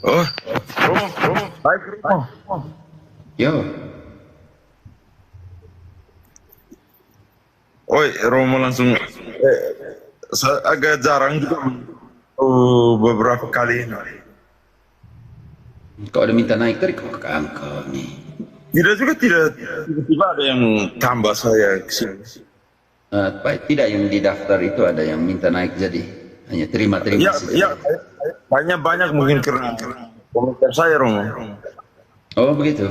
Oh, Romo, baik Romo. Yo, Oi, Romo langsung. Saya agak jarang juga. Beberapa kali ini. kau udah minta naik tadi kok ke angkot nih. Tidak juga tidak tiba-tiba ada yang tambah saya ke sini. Tidak yang di daftar itu ada yang minta naik jadi hanya terima-terima Ya, saja. banyak mungkin karena komentar saya Romo. Oh begitu.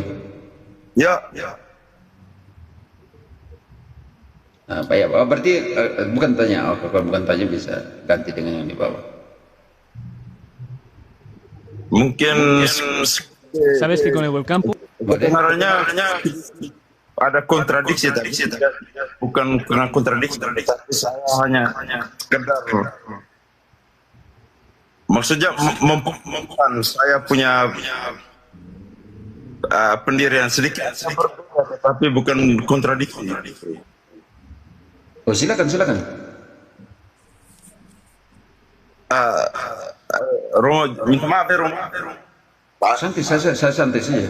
Ya, Apa ya? Oh, berarti bukan tanya. Oh, kalau bukan tanya bisa ganti dengan yang di bawah. mungkin Sabes que con el webcam Boleh? kedengarannya ada kontradiksi tadi. Bukan karena kontradiksi, tapi saya hanya sekedar maksudnya memperkuatkan saya punya pendirian sedikit berbeda, tapi bukan kontradiksi. Oh silakan silakan. Romo, minta maaf ya Romo. Santai saya santai saja.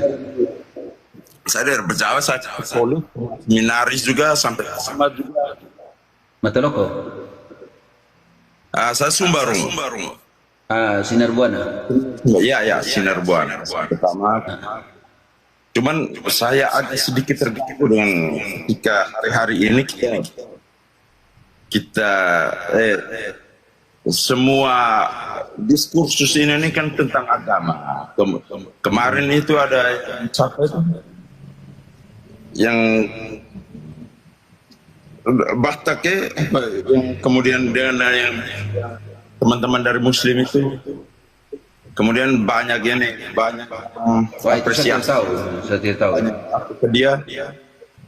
Saya dari berjawa, saya polis, seminaris juga sampai sama juga. Mata loko. Saya Sumba Romo. Sinar Buana. Ya, Sinar Buana. Pertama. Cuman saya agak sedikit terganggu dengan ketika hari-hari ini kita semua diskursus ini kan tentang agama. Kemarin itu ada siapa itu yang Bahtake yang kemudian dengan yang teman-teman dari Muslim itu kemudian banyak apresiasi Saya tidak tahu. ke dia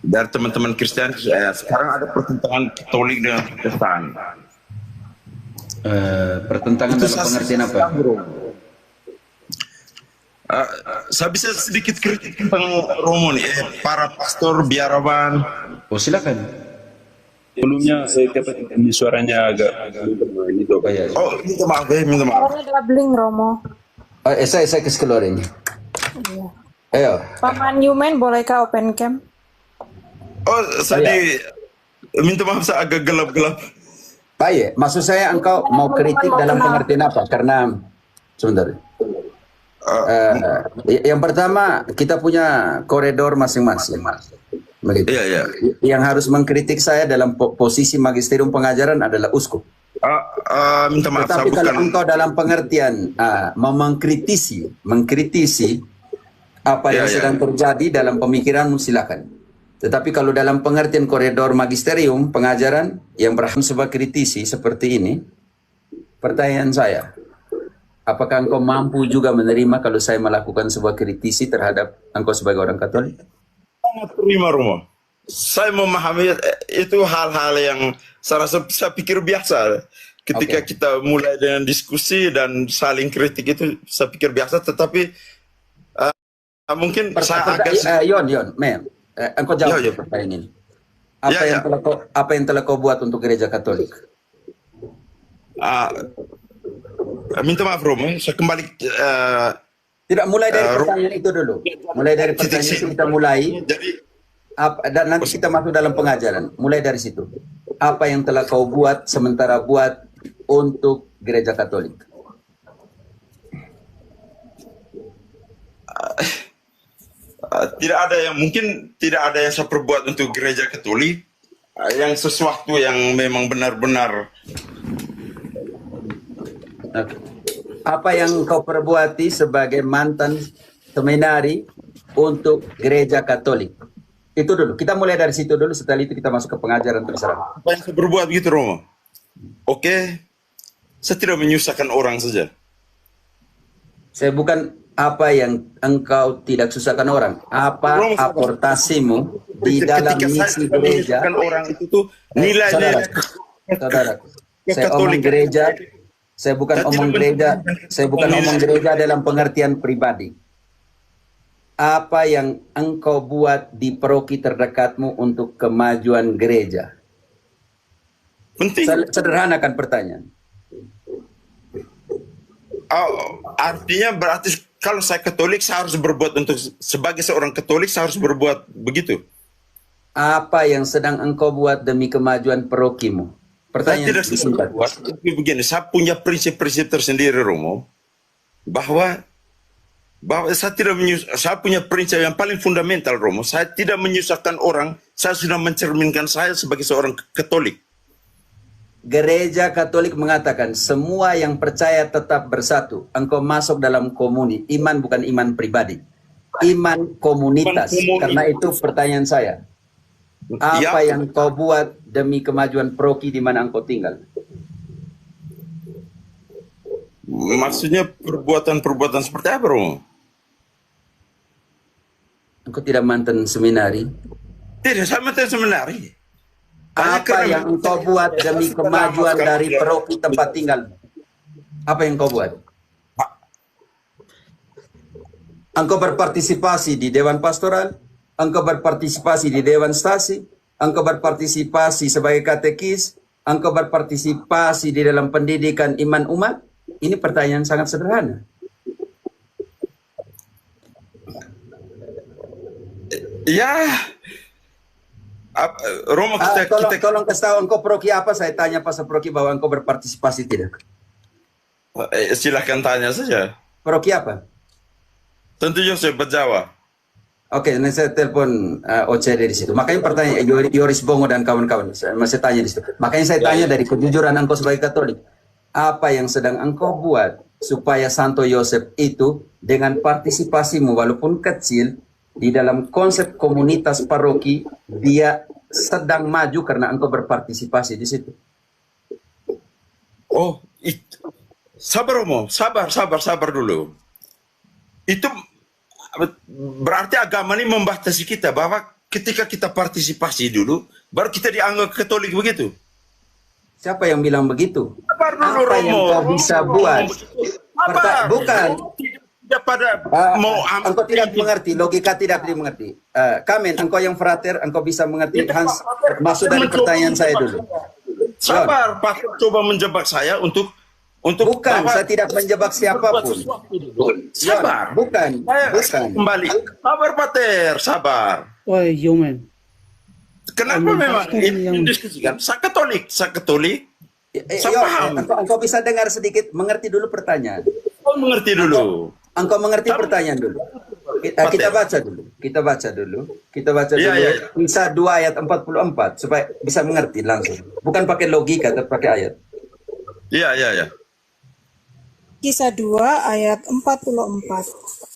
dari teman-teman Kristen. Sekarang ada pertentangan Katolik dengan Protestan. Pertentangan Itu dalam pengertian apa? Saya bisa sedikit kritik tentang Romo nih, para pastor biarawan. Oh silakan. Sebelumnya saya dapat ini suaranya agak ini tuh. Oh, ya. Oh, minta maaf. Suaranya doubling, Romo. Saya kasih keluar ini. Iya. Ayo. Paman Yumen, bolehkah open cam? Oh, minta maaf, saya agak gelap-gelap. Baik, maksud saya engkau mau kritik dalam pengertian apa? Karena sebentar. Yang pertama kita punya koridor masing-masing. Begitu. Iya. Yang harus mengkritik saya dalam posisi magisterium pengajaran adalah uskup. Minta maaf, Tetapi saya kalau bukan. engkau dalam pengertian mau mengkritisi apa yang sedang terjadi dalam pemikiranmu, silakan. Tetapi kalau dalam pengertian koridor magisterium pengajaran yang berhak sebagai kritisi seperti ini, pertanyaan saya, apakah engkau mampu juga menerima kalau saya melakukan sebuah kritisi terhadap engkau sebagai orang Katolik? Sangat terima Romo. Saya memahami itu hal-hal yang saya pikir biasa. Ketika kita mulai dengan diskusi dan saling kritik itu saya pikir biasa, tetapi mungkin saya agak Yon, engkau jawab pertanyaan ini. Apa yang telah kau buat untuk gereja Katolik? minta maaf Romo, saya kembali Tidak, mulai dari pertanyaan itu dulu. Mulai dari pertanyaan itu kita mulai. Jadi Dan nanti kita masuk dalam pengajaran. Mulai dari situ. Apa yang telah kau buat sementara buat untuk gereja Katolik? tidak ada yang saya perbuat untuk gereja Katolik yang sesuatu yang memang benar-benar. Apa yang kau perbuati sebagai mantan seminari untuk gereja Katolik? Itu dulu. Kita mulai dari situ dulu. Setelah itu kita masuk ke pengajaran terserah. Apa yang saya berbuat gitu Romo? Oke, saya tidak menyusahkan orang saja. Saya bukan apa yang engkau tidak susahkan orang. Apa aportasimu di dalam misi gereja? Orang itu tuh nilai-nilai Saudara, saya omong gereja. Saya bukan omong gereja. Saya bukan omong gereja dalam pengertian pribadi. Apa yang engkau buat di paroki terdekatmu untuk kemajuan gereja? penting. Sederhanakan pertanyaan. artinya berarti kalau saya Katolik, saya harus berbuat untuk sebagai seorang Katolik, saya harus berbuat begitu. Apa yang sedang engkau buat demi kemajuan parokimu? Saya Pertanyaan tidak sedang singkat. berbuat, tapi begini, saya punya prinsip-prinsip tersendiri, Romo, bahwa saya punya prinsip yang paling fundamental, Romo. Saya tidak menyusahkan orang, saya sudah mencerminkan saya sebagai seorang Katolik. Gereja Katolik mengatakan semua yang percaya tetap bersatu. Engkau masuk dalam komuni. Iman bukan iman pribadi. Iman komunitas. Karena itu pertanyaan saya. Apa yang kau buat demi kemajuan paroki di mana engkau tinggal? Maksudnya perbuatan-perbuatan seperti apa, Romo? Engkau tidak mantan seminari? Tidak, saya mantan seminari. Apa yang engkau buat demi kemajuan dari paroki tempat tinggal? Apa yang kau buat? Engkau berpartisipasi di Dewan Pastoral, engkau berpartisipasi di Dewan Stasi, engkau berpartisipasi sebagai katekis, engkau berpartisipasi di dalam pendidikan iman umat. Ini pertanyaan sangat sederhana. Ya, Romo, tolong kasih tahu engkau paroki apa? Saya tanya pasal paroki bahwa engkau berpartisipasi tidak. Silahkan tanya saja. Paroki apa? Tentu Yosef Berjawa. Oke, nanti saya telepon OCD di situ. Makanya pertanyaan Yoris Bongo dan kawan-kawan, saya masih tanya di situ. Makanya saya tanya dari kejujuran engkau sebagai Katolik, apa yang sedang engkau buat supaya Santo Yosef itu dengan partisipasimu walaupun kecil di dalam konsep komunitas paroki, dia sedang maju karena engkau berpartisipasi di situ. Oh, sabar Romo, sabar dulu. Itu berarti agama ini membatasi kita bahwa ketika kita partisipasi dulu, baru kita dianggap Katolik begitu. Siapa yang bilang begitu? Sabar dulu, apa Romo. yang kau bisa buat? Bukan. Engkau tidak mengerti, logika tidak dimengerti. Kamen, engkau yang frater, engkau bisa mengerti. Hans, maksud dari pertanyaan saya dulu. Sabar, Pak coba menjebak saya untuk bukan, saya tidak menjebak siapapun. Sabar, bukan. Kembali, sabar Pater, sabar. Woi, Yomen. Kenapa memang ini diskusikan? Saya Katolik. Saya paham. Engkau bisa dengar sedikit, mengerti dulu pertanyaan. Kau mengerti dulu. Engkau mengerti pertanyaan dulu. Kita baca dulu. Iya. Kisah 2 ayat 44 supaya bisa mengerti langsung. Bukan pakai logika, tapi pakai ayat. Iya. Kisah 2 ayat 44.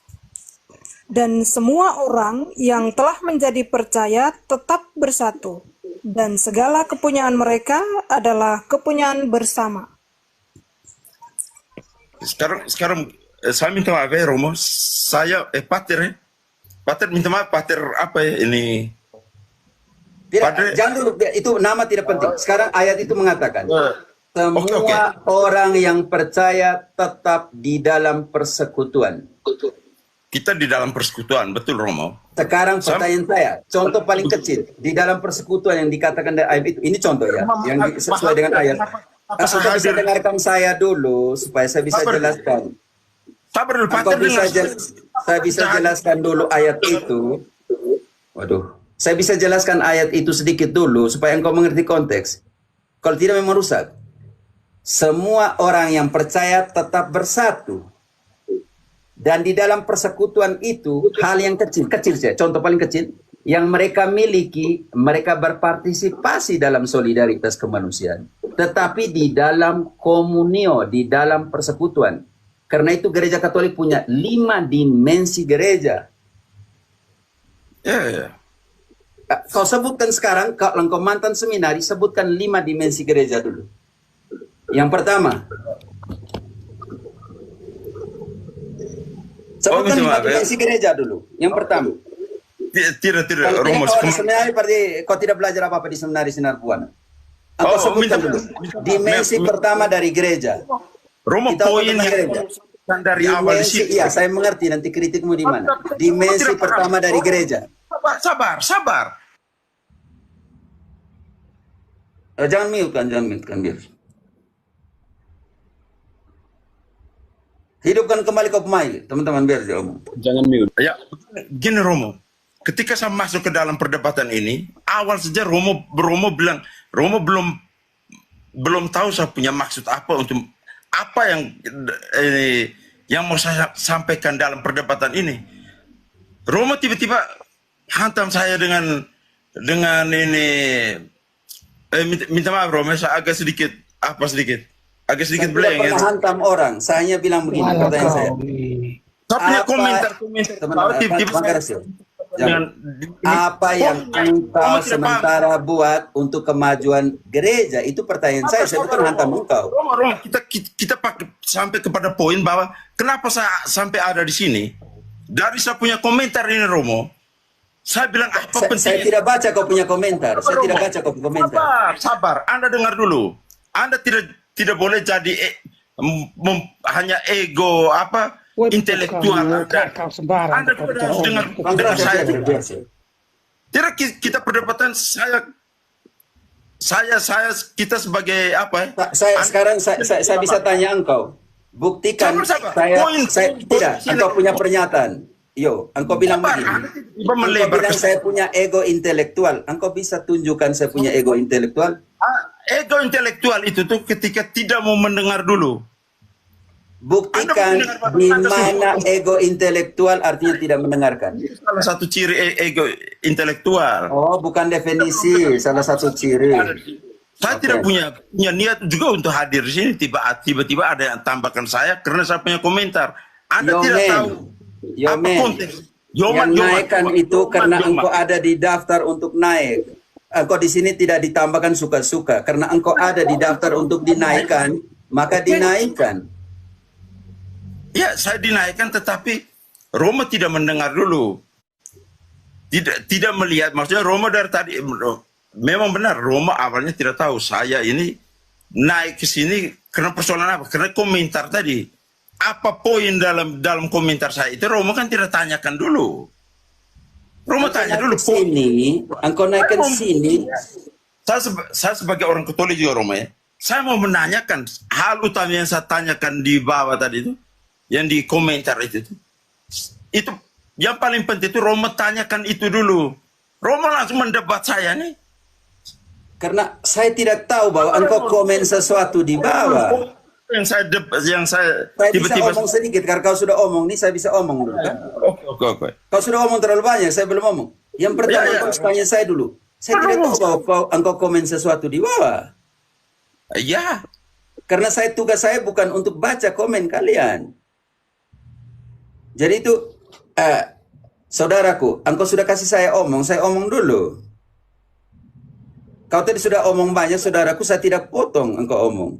Dan semua orang yang telah menjadi percaya tetap bersatu, dan segala kepunyaan mereka adalah kepunyaan bersama. Sekarang saya minta maaf ya Romo, Pater minta maaf, Pater apa ya ini? Tidak, jangan dulu, itu nama tidak penting. Sekarang ayat itu mengatakan, semua orang yang percaya tetap di dalam persekutuan. Kita di dalam persekutuan, betul Romo. Sekarang pertanyaan saya, contoh paling kecil di dalam persekutuan yang dikatakan dari ayat itu, ini contoh ya, yang sesuai dengan ayat. Engkau bisa dengarkan saya dulu supaya saya bisa jelaskan. Sabar dulu, Pater. Saya bisa jelaskan dulu ayat itu. Waduh, saya bisa jelaskan ayat itu sedikit dulu supaya engkau mengerti konteks. Kalau tidak memang rusak. Semua orang yang percaya tetap bersatu. Dan di dalam persekutuan itu hal yang kecil saja. Contoh paling kecil yang mereka miliki, mereka berpartisipasi dalam solidaritas kemanusiaan. Tetapi di dalam komunio, di dalam persekutuan. Karena itu gereja Katolik punya 5 dimensi gereja. Ya. Kau sebutkan sekarang, kalau engkau mantan seminari, sebutkan 5 dimensi gereja dulu. Yang pertama, sebutkan 5 dimensi gereja dulu. Yang pertama. Tidak, Romo. Seminari berarti kau tidak belajar apa-apa di seminari Sinar Buana. Engkau sebutkan dulu. Dimensi pertama dari gereja. Romo, poin yang dari awal di situ. Iya, saya mengerti nanti kritikmu di mana. Dimensi pertama dari gereja. Sabar. Jangan mute kan biar. Hidupkan kembali kau pemain, teman-teman biar dia ngomong. Jangan mute. Ya, gini Romo. Ketika saya masuk ke dalam perdebatan ini, awal saja Romo bilang, Romo belum tahu saya punya maksud apa untuk apa yang mau saya sampaikan dalam perdebatan ini. Romo tiba-tiba hantam saya dengan ini, minta maaf Romo, saya agak sedikit Saya blank tidak ya. pernah hantam orang. Saya hanya bilang begini, pertanyaan saya. Saya punya Apa- komentar Teman-teman, tiba-tiba Bang saya Karsio, dengan apa yang engkau Romo tidak sementara buat untuk kemajuan gereja? Itu pertanyaan saya bukan hantam engkau. Romo, kita pakai sampai kepada poin bahwa kenapa saya sampai ada di sini. Dari saya punya komentar ini Romo, saya bilang apa Saya pentingnya. tidak baca kau punya komentar. Saya tidak baca kau punya komentar. Sabar. Anda dengar dulu. Anda tidak boleh jadi hanya ego intelektual. Anda juga harus dengar Bang Karsio, saya. biar saya. Tidak kita perdebatan kita sebagai apa? Saya bisa tanya engkau. Buktikan Sabar. saya tidak. Engkau punya pernyataan. Yo, engkau bilang Sabar, begini. Anda tiba-tiba Engkau melebar bilang ke saya punya ego intelektual. Engkau bisa tunjukkan saya punya ego intelektual? ego intelektual itu tuh ketika tidak mau mendengar dulu. Buktikan di mana ego intelektual artinya tidak mendengarkan. Salah satu ciri ego intelektual. Oh, bukan definisi, salah satu ciri. Saya tidak punya niat juga untuk hadir di sini. Tiba-tiba ada yang tambahkan saya karena saya punya komentar. Anda tidak tahu apa konteks. Yang naikkan itu karena engkau ada di daftar untuk naik. Engkau di sini tidak ditambahkan suka-suka. Karena engkau ada di daftar untuk dinaikkan, maka dinaikkan. Ya, saya dinaikkan tetapi Romo tidak mendengar dulu. Tidak melihat. Maksudnya Romo dari tadi memang benar, Romo awalnya tidak tahu saya ini naik ke sini karena persoalan apa? Karena komentar tadi. Apa poin dalam komentar saya itu Romo kan tidak tanyakan dulu. Romo tanya dulu Sini, engkau naikkan sini. Saya sebagai orang Katolik juga Romo ya. Saya mau menanyakan hal utama yang saya tanyakan di bawah tadi itu, yang di komentar itu yang paling penting itu Romo tanyakan itu dulu. Romo langsung mendebat saya nih. Karena saya tidak tahu bahwa engkau komen sesuatu di bawah. Saya Saya bisa omong sedikit, karena kau sudah omong nih, saya bisa omong dulu kan? Oke. Kau sudah omong terlalu banyak, saya belum omong. Yang pertama kau tanya saya dulu. Saya tidak tahu bahwa engkau komen sesuatu di bawah. Ya. Karena tugas saya bukan untuk baca komen kalian. Jadi itu, saudaraku, engkau sudah kasih saya omong dulu. Kau tadi sudah omong banyak, saudaraku, saya tidak potong engkau omong.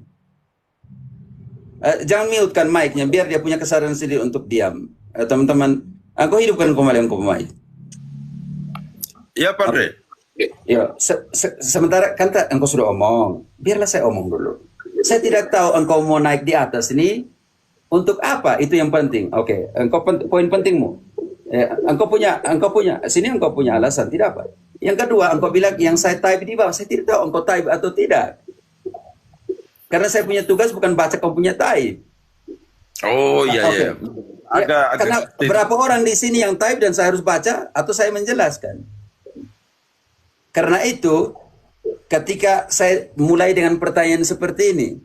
Jangan mute-kan mic-nya, biar dia punya kesadaran sendiri untuk diam. Teman-teman, engkau hidupkan kembali engkau mic. Ya, Padre. Ya, sementara kan engkau sudah omong, biarlah saya omong dulu. Saya tidak tahu engkau mau naik di atas ini untuk apa, itu yang penting. Oke, engkau poin pentingmu. Engkau punya alasan, tidak apa. Yang kedua, engkau bilang yang saya type di bawah, saya tidak tahu engkau type atau tidak. Karena saya punya tugas bukan baca kau punya type. Oh iya. Karena berapa orang di sini yang type dan saya harus baca atau saya menjelaskan. Karena itu, ketika saya mulai dengan pertanyaan seperti ini,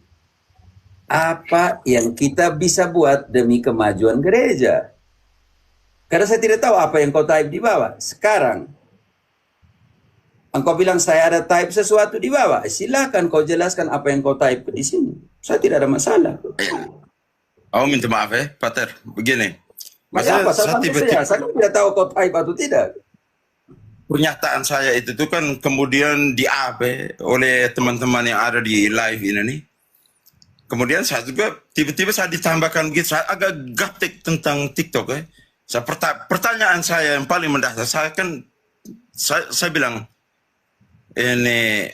apa yang kita bisa buat demi kemajuan gereja? Karena saya tidak tahu apa yang kau type di bawah. Sekarang, engkau bilang saya ada type sesuatu di bawah. Silakan kau jelaskan apa yang kau type di sini. Saya tidak ada masalah. Oh, minta maaf ya, Pater. Begini. Saya tidak tahu kau type atau tidak. Pernyataan saya itu tuh kan kemudian di-up oleh teman-teman yang ada di live ini nih. Kemudian saya juga tiba-tiba saya ditambahkan begitu, saya agak gaptek tentang TikTok ya. Pertanyaan saya yang paling mendasar, saya bilang, ini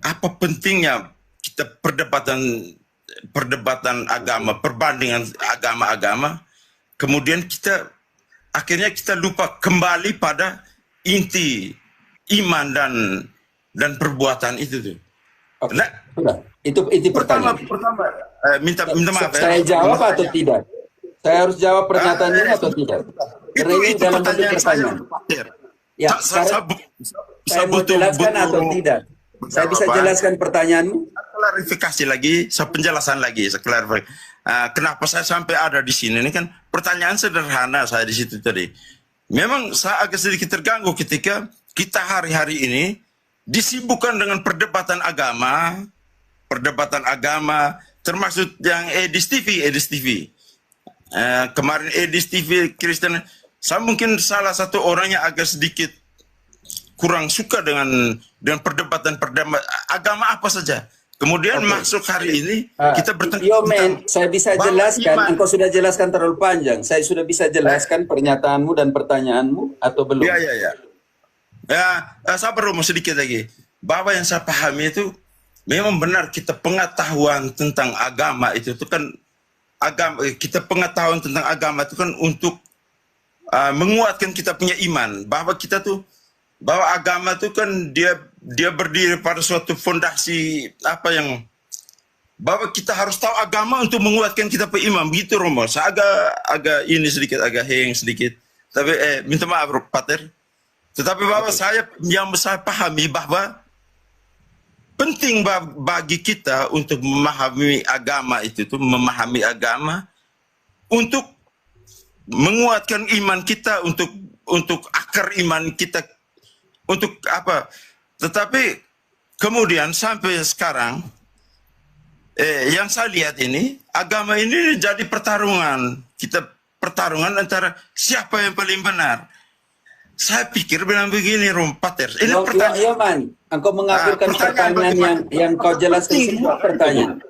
apa pentingnya kita perdebatan agama, perbandingan agama-agama, kemudian akhirnya kita lupa kembali pada inti iman dan perbuatan itu tuh. Okay. Nah, Itu Pertama, pertanyaan. minta maaf ya. Saya jawab atau tidak? Saya harus jawab pernyataan ini atau tidak? Karena ini Itu dalam bentuk pertanyaan saya, pertanyaan. Pak Ter. Ya, Saya saya mau jelaskan atau tidak? Saya bisa jelaskan pertanyaanmu? Klarifikasi lagi, penjelasan lagi, saya klarifikasi. Kenapa saya sampai ada di sini? Ini kan pertanyaan sederhana saya di situ tadi. Memang saya agak sedikit terganggu ketika kita hari-hari ini disibukkan dengan perdebatan agama, termasuk yang Edis TV. Kemarin Edis TV Kristen, saya mungkin salah satu orang yang agak sedikit kurang suka dengan perdebatan agama apa saja. Kemudian masuk hari ini kita bertanya. Saya bisa jelaskan. Engkau sudah jelaskan terlalu panjang. Saya sudah bisa jelaskan pernyataanmu dan pertanyaanmu atau belum? Ya. Sabar Romo sedikit lagi. Bahwa yang saya pahami itu memang benar kita pengetahuan tentang agama itu kan pengetahuan tentang agama itu kan untuk menguatkan kita punya iman bahwa agama itu kan dia berdiri pada suatu fondasi bahwa kita harus tahu agama untuk menguatkan kita punya iman, begitu Romo. Saya agak ini sedikit agak heng sedikit. Tapi minta maaf Pater. Tetapi bahwa saya pahami bahwa penting bagi kita untuk memahami agama memahami agama untuk menguatkan iman kita, untuk akar iman kita, untuk apa. Tetapi kemudian sampai sekarang yang saya lihat ini agama ini jadi pertarungan antara siapa yang paling benar. Saya pikir bilang begini, Pater. Ini pertanyaan. Engkau mengakhirkan pertanyaan yang kau jelaskan semua pertanyaan.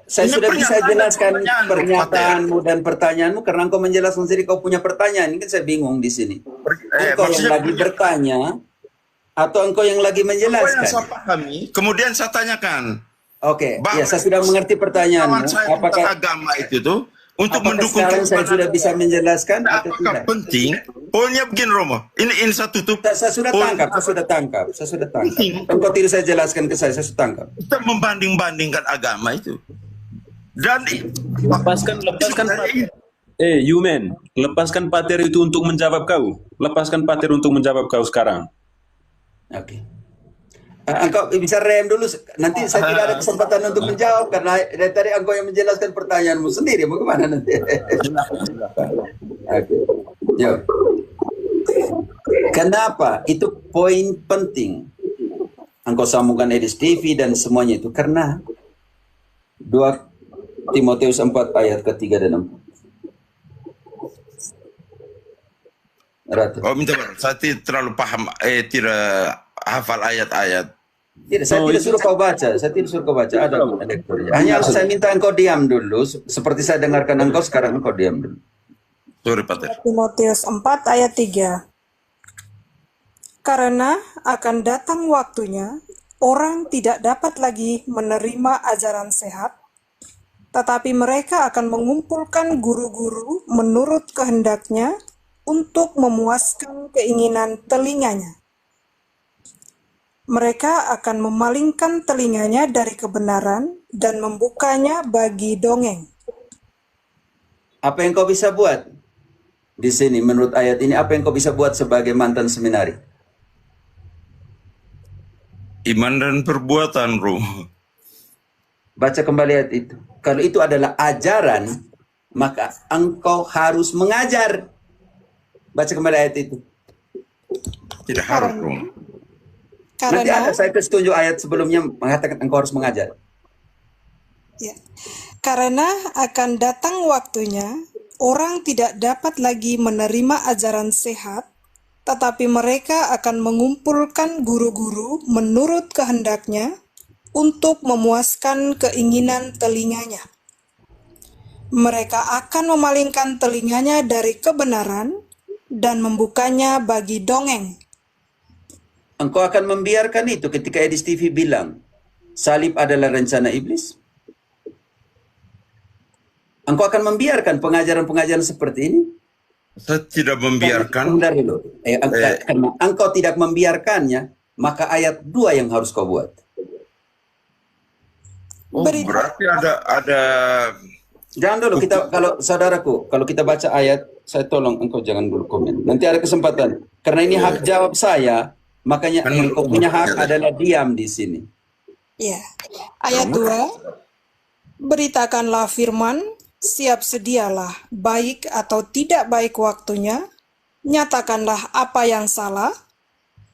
Saya sudah bisa jelaskan pernyataanmu dan pertanyaanmu karena engkau menjelaskan sendiri kau punya pertanyaan. Ini kan saya bingung di sini. Engkau yang lagi bertanya atau engkau yang lagi menjelaskan? Yang saya pahami, kemudian saya tanyakan. Oke, ya saya sudah mengerti pertanyaanmu. Apakah agama itu tuh untuk mendukung sekarang saya sudah bisa menjelaskan atau apakah tidak? Penting? Poinnya begini Romo. Ini saya tutup. Saya sudah tangkap. Engkau tidak saya jelaskan ke saya sudah tangkap. Kita membanding-bandingkan agama itu. Dan lepaskan Yumen, lepaskan Pater itu untuk menjawab kau. Lepaskan Pater untuk menjawab kau sekarang. Oke. Engkau bisa rem dulu, nanti saya tidak ada kesempatan untuk menjawab karena dari tadi engkau yang menjelaskan pertanyaanmu sendiri. Mau kemana nanti? Oke. Yo. Kenapa? Itu poin penting. Engkau sambungkan Edis TV dan semuanya itu karena 2 Timotius 4 ayat ke-3 dan 4. Ratu. Oh minta maaf, saya tidak terlalu paham, tidak hafal ayat-ayat. Tidak, saya tidak suruh kau baca. Ada lekturnya. Hanya saya minta engkau diam dulu, seperti saya dengarkan engkau sekarang engkau diam dulu. Sorry, Pater. Timotius 4 ayat 3. Karena akan datang waktunya, orang tidak dapat lagi menerima ajaran sehat, tetapi mereka akan mengumpulkan guru-guru menurut kehendaknya untuk memuaskan keinginan telinganya. Mereka akan memalingkan telinganya dari kebenaran dan membukanya bagi dongeng. Apa yang kau bisa buat di sini menurut ayat ini? Apa yang kau bisa buat sebagai mantan seminari? Iman dan perbuatan, Bro. Baca kembali ayat itu. Kalau itu adalah ajaran, maka engkau harus mengajar. Baca kembali ayat itu. Tidak harus, Bro. Nanti ada saya kasih tunjuk ayat sebelumnya mengatakan engkau harus mengajar. Ya. Karena akan datang waktunya, orang tidak dapat lagi menerima ajaran sehat, tetapi mereka akan mengumpulkan guru-guru menurut kehendaknya untuk memuaskan keinginan telinganya. Mereka akan memalingkan telinganya dari kebenaran dan membukanya bagi dongeng. Engkau akan membiarkan itu ketika Edis TV bilang salib adalah rencana iblis? Engkau akan membiarkan pengajaran-pengajaran seperti ini? Saya tidak membiarkan. Karena engkau tidak membiarkannya, maka ayat 2 yang harus kau buat. Oh, Berita berarti ada Jangan dulu kita, kalau saudaraku, kalau kita baca ayat, saya tolong engkau jangan dulu komen. Nanti ada kesempatan. Karena ini hak jawab saya, makanya Kan yang kau punya hak adalah diam di sini. ya. Ayat 2, beritakanlah firman, siap sedialah, baik atau tidak baik waktunya, nyatakanlah apa yang salah,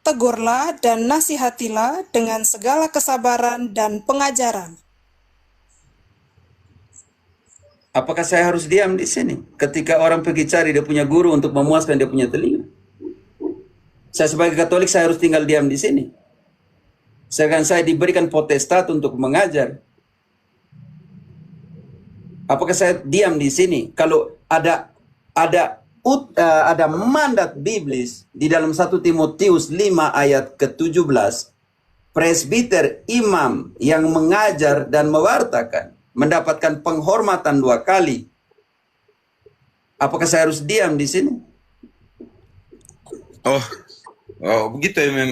tegurlah dan nasihatilah dengan segala kesabaran dan pengajaran. Apakah saya harus diam di sini ketika orang pergi cari dia punya guru untuk memuaskan dia punya telinga? Saya sebagai Katolik saya harus tinggal diam di sini. Sedangkan saya diberikan potestat untuk mengajar. Apakah saya diam di sini kalau ada mandat biblis di dalam 1 Timotius 5 ayat ke-17, presbiter imam yang mengajar dan mewartakan mendapatkan penghormatan 2 kali. Apakah saya harus diam di sini? Oh, begitu ya,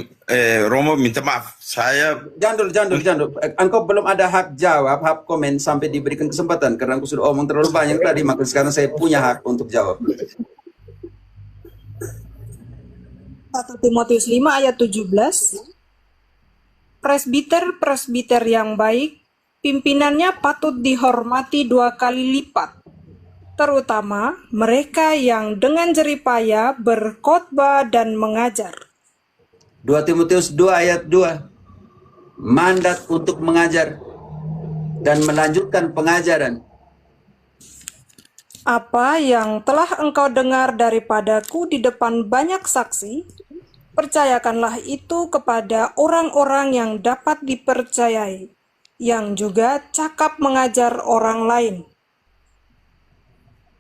Romo minta maaf. Saya Jangan dulu. Engkau belum ada hak jawab, hak komen sampai diberikan kesempatan. Karena aku sudah omong terlalu banyak tadi, maka sekarang saya punya hak untuk jawab. 1 Timotius 5 ayat 17, presbiter yang baik, pimpinannya patut dihormati 2 kali lipat, terutama mereka yang dengan jeripaya berkhotbah dan mengajar. 2 Timotius 2 ayat 2, mandat untuk mengajar dan melanjutkan pengajaran. Apa yang telah engkau dengar daripadaku di depan banyak saksi, percayakanlah itu kepada orang-orang yang dapat dipercayai, yang juga cakap mengajar orang lain.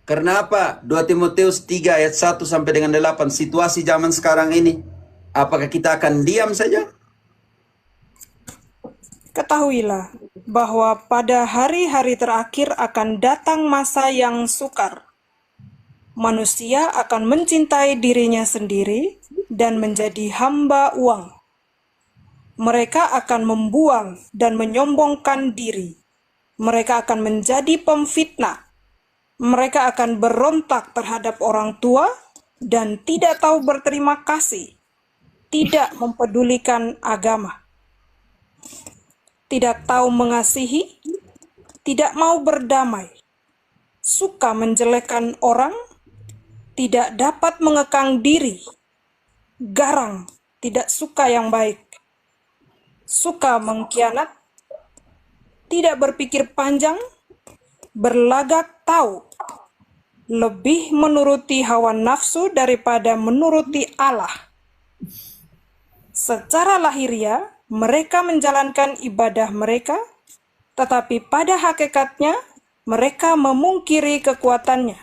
Karena apa? 2 Timotius 3 ayat 1 sampai dengan 8, situasi zaman sekarang ini. Apakah kita akan diam saja? Ketahuilah bahwa pada hari-hari terakhir akan datang masa yang sukar. Manusia akan mencintai dirinya sendiri dan menjadi hamba uang. Mereka akan membuang dan menyombongkan diri. Mereka akan menjadi pemfitnah. Mereka akan berontak terhadap orang tua dan tidak tahu berterima kasih, tidak mempedulikan agama, tidak tahu mengasihi, tidak mau berdamai, suka menjelekkan orang, tidak dapat mengekang diri, garang, tidak suka yang baik, suka mengkhianat, tidak berpikir panjang, berlagak tahu, lebih menuruti hawa nafsu daripada menuruti Allah. Secara lahiriah, mereka menjalankan ibadah mereka, tetapi pada hakikatnya mereka memungkiri kekuatannya.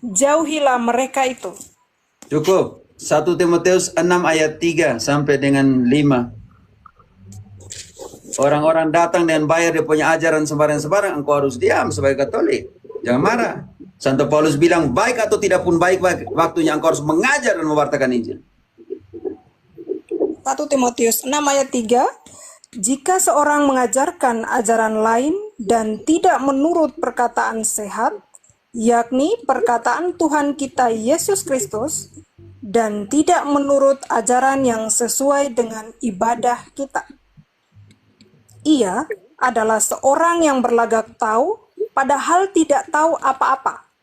Jauhilah mereka itu. Cukup. 1 Timotius 6 ayat 3 sampai dengan 5. Orang-orang datang dan bayar dia punya ajaran sembarang-sembarang, engkau harus diam sebagai Katolik. Jangan marah. Santo Paulus bilang, baik atau tidak pun baik waktunya engkau harus mengajar dan mewartakan Injil. 1 Timotius 6 ayat 3, jika seorang mengajarkan ajaran lain dan tidak menurut perkataan sehat, yakni perkataan Tuhan kita Yesus Kristus, dan tidak menurut ajaran yang sesuai dengan ibadah kita, ia adalah seorang yang berlagak tahu, padahal tidak tahu apa-apa.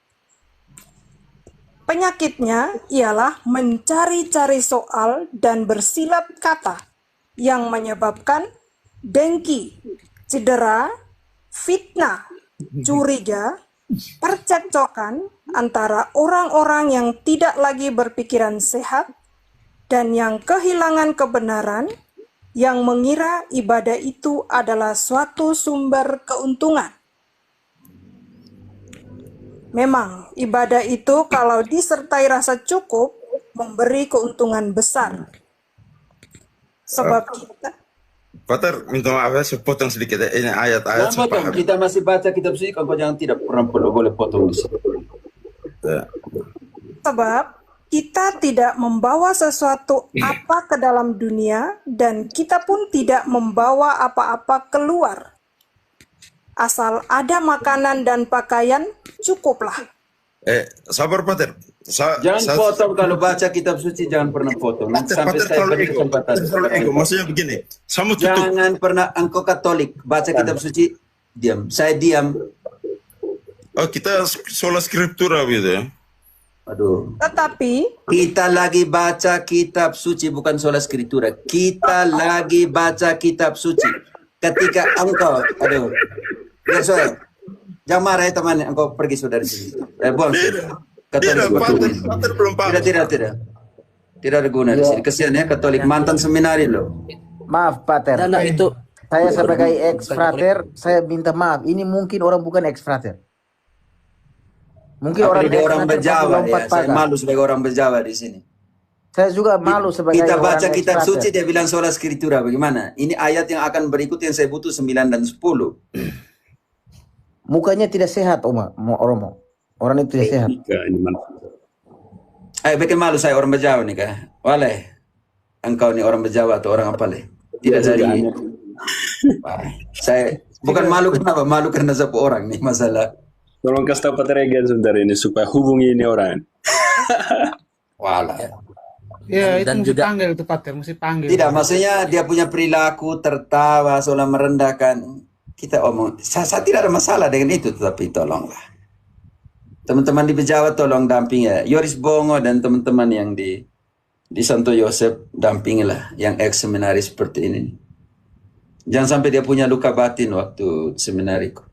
Penyakitnya ialah mencari-cari soal dan bersilat kata yang menyebabkan dengki, cedera, fitnah, curiga, percekcokan antara orang-orang yang tidak lagi berpikiran sehat dan yang kehilangan kebenaran, yang mengira ibadah itu adalah suatu sumber keuntungan. Memang, ibadah itu kalau disertai rasa cukup, memberi keuntungan besar. Sebab kita... Pater, minta maaf ya, saya potong sedikit ya. Ini ayat-ayat saya paham. Kita masih baca kitab suci, kau jangan tidak pernah boleh potong di sini. Ya. Sebab kita tidak membawa sesuatu apa ke dalam dunia, dan kita pun tidak membawa apa-apa keluar. Asal ada makanan dan pakaian, cukuplah. Sabar Pater. Jangan potong kalau baca kitab suci, jangan pernah potong. Nanti sampai saya beri kesempatan. Maksudnya begini, sama tutup. Jangan pernah engkau Katolik baca kitab suci, diam. Saya diam. Oh, kita sola scriptura gitu ya. Aduh. Tetapi Kita lagi baca kitab suci, bukan sola scriptura. Kita lagi baca kitab suci. Ketika engkau, aduh. Ya, soalnya. Jangan marah ya teman, engkau pergi sudah dari sini. Buang. Tidak, Pater belum paham. Tidak. Tidak ada guna di sini. Kesian ya Katolik, mantan seminari loh. Maaf, Pater. Nah, itu Saya sebagai ex-frater, saya minta maaf. Ini mungkin orang bukan ex-frater. Mungkin Apalagi orang ex-frater Berjawa tapi ya. lompat Saya pagar. malu sebagai orang Berjawa di sini. Saya juga malu sebagai Kita orang baca kitab ex-frater. suci, dia bilang sola scriptura. Bagaimana? Ini ayat yang akan berikut yang saya butuh 9 dan 10. Mukanya tidak sehat, Oromo. Orang itu tidak sehat. Etika ini manfaat. Bikin malu saya orang Berjawa nih kah? Waleh, engkau nih orang Berjawa atau orang apa leh? Tidak dari. Wah, saya bukan malu kenapa? Malu karena satu orang nih masalah. Tolong kasih tahu Pater Egan sebentar ini supaya hubungi ini orang. Walah. Ya, itu Dan mesti juga- panggil itu Pater, mesti panggil. Tidak, maksudnya dia punya perilaku tertawa, seolah merendahkan. Kita omong, saya tidak ada masalah dengan itu, tetapi tolonglah. Teman-teman di Bejawa tolong damping ya. Yoris Bongo dan teman-teman yang di Santo Yosef dampingilah yang ex seminari seperti ini. Jangan sampai dia punya luka batin waktu seminariku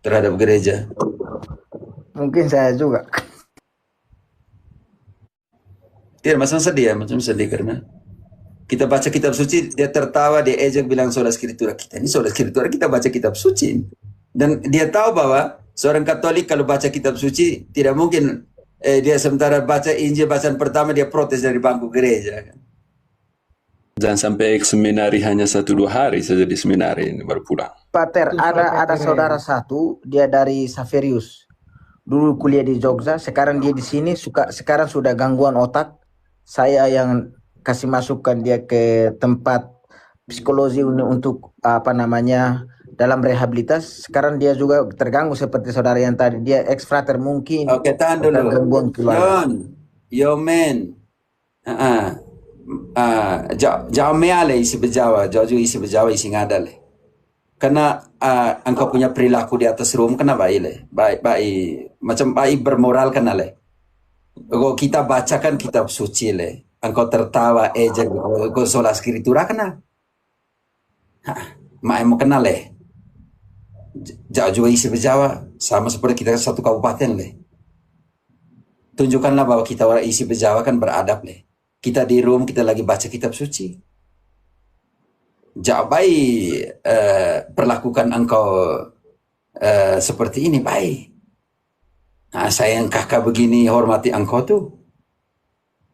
terhadap gereja. Mungkin saya juga. Tidak, macam sedih ya, macam sedih karena kita baca kitab suci, dia tertawa, dia ejek bilang sola scriptura. Kita ini sola scriptura, kita baca kitab suci. Dan dia tahu bahwa seorang Katolik kalau baca kitab suci, tidak mungkin dia sementara baca Injil bacaan pertama, dia protes dari bangku gereja. Jangan sampai seminari hanya 1-2 hari saja di seminari ini baru pulang. Pater, ada saudara satu, dia dari Saverius. Dulu kuliah di Jogja, sekarang dia di sini, sekarang sudah gangguan otak. Saya yang kasih masukkan dia ke tempat psikologi untuk dalam rehabilitas. Sekarang dia juga terganggu seperti saudara yang tadi. Dia ex-frater mungkin. Oke, tahan dulu. Gangguan keluarga. Yo men. Jauh meale isi Bejawa, jauh isi Bejawa isi ngadale. Karena engkau punya perilaku di atas room, kenapa ile? Baik, macam baik bermoral kan ale. Kalau kita bacakan kitab suci le, engkau tertawa ejek, engkau sola scriptura kena. Mak mau kenal le. Jauh juga isi Bejawa, sama seperti kita satu kabupaten le. Tunjukkanlah bahwa kita orang isi Bejawa kan beradab le. Kita di room, kita lagi baca kitab suci. Jauh baik perlakukan engkau seperti ini baik. Nah, saya yang kakak begini hormati engkau tuh.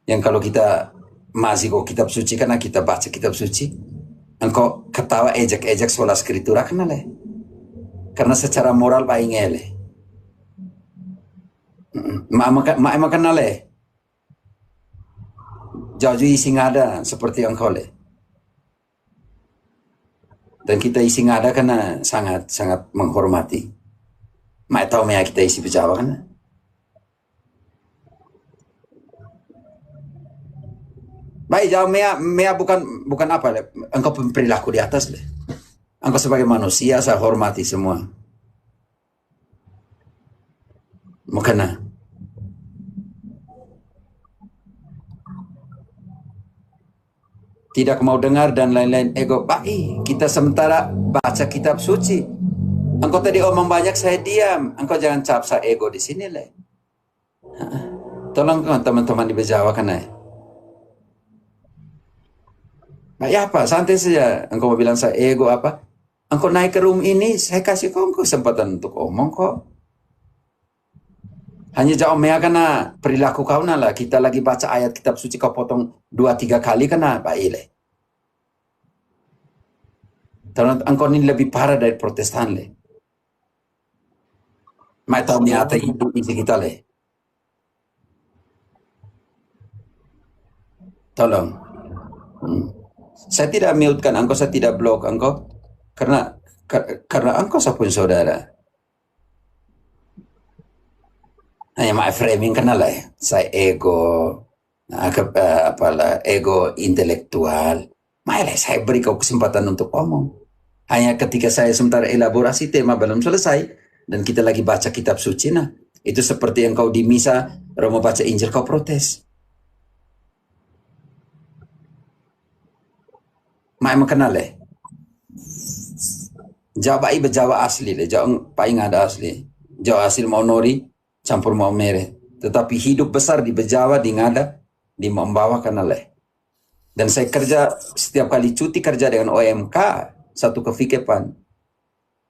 Yang kalau kita masih kok kitab suci karena kita baca kitab suci, engkau ketawa ejek-ejek sola scriptura kenal le. Karena secara moral baik ngele. Mak emang kenal le. Jauh isi ngada seperti engkau le. Dan kita isi ngada karena sangat menghormati. Mak tahu mea kita isi Bejawa kan? Baik, jauh mea bukan apa le. Engkau perilaku di atas le. Engkau sebagai manusia saya hormati semua. Mukana. Tidak mau dengar dan lain-lain ego. Baik, kita sementara baca kitab suci. Engkau tadi omong banyak, saya diam. Engkau jangan capsa ego di sini le. Tolong teman-teman di Bejawa kan ya. Baik apa? Santai saja. Engkau mau bilang saya ego apa? Engkau naik ke room ini, saya kasih kau kesempatan untuk omong kok. Hanya jauh mea karena perilaku kau lah. Kita lagi baca ayat kitab suci kau potong 2-3 kali kena baik le. Karena engkau ini lebih parah dari Protestan le. Mai tahu ni ata hidup isi kita le. Tolong. Saya tidak mute-kan engkau, saya tidak block engkau. Karena Karena engkau sapun saudara. Hanya mak framing kenal lah ya. Saya ego, apalah ego intelektual. Malah saya beri kau kesempatan untuk ngomong. Hanya ketika saya sementara elaborasi tema belum selesai dan kita lagi baca kitab suci, nah itu seperti yang kau di misa, mau baca Injil kau protes. Mak emang kenal ya. Jawa iba Jawa asli le, Jawa paling ada asli. Jawa asli mau nori, campur mau mere. Tetapi hidup besar di Bejawa, di Ngada, di Membawa kenal le. Dan saya kerja setiap kali cuti kerja dengan OMK satu kefikepan.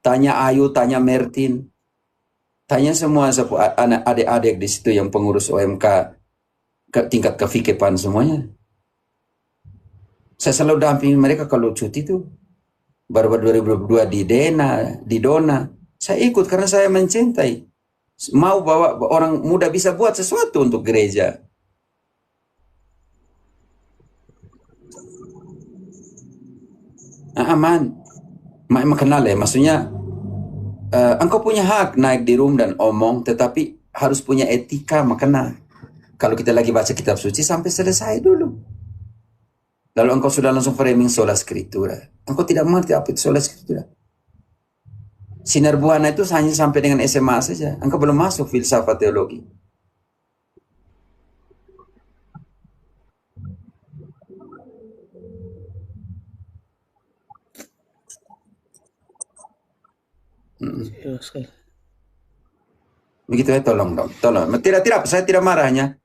Tanya Ayu, tanya Mertin, tanya semua anak adik-adik di situ yang pengurus OMK ke tingkat kefikepan semuanya. Saya selalu dampingi mereka kalau cuti tuh. Baru 2022 di Dona. Saya ikut karena saya mencintai. Mau bawa orang muda bisa buat sesuatu untuk gereja. Aman. Mak kenal ya, maksudnya engkau punya hak naik di room dan omong, tetapi harus punya etika makna. Kalau kita lagi baca kitab suci sampai selesai dulu. Lalu engkau sudah langsung framing sola scriptura. Engkau tidak mengerti apa itu sola scriptura. Sinar buana itu hanya sampai dengan SMA saja. Engkau belum masuk filsafat teologi. Begitu ya, tolong dong, tolong. Tidak, saya tidak marahnya.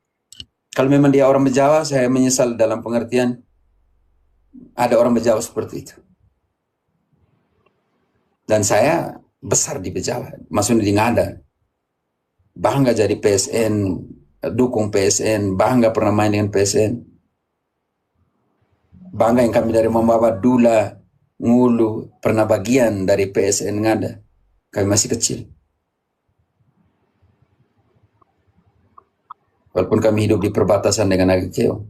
Kalau memang dia orang Bejawa, saya menyesal dalam pengertian ada orang Bejawa seperti itu. Dan saya besar di Bejawa, maksudnya di Ngada. Bangga jadi PSN, dukung PSN, bangga pernah main dengan PSN. Bangga yang kami dari membawa Dula, Ngulu, pernah bagian dari PSN Ngada. Kami masih kecil. Walaupun kami hidup di perbatasan dengan Agakeo.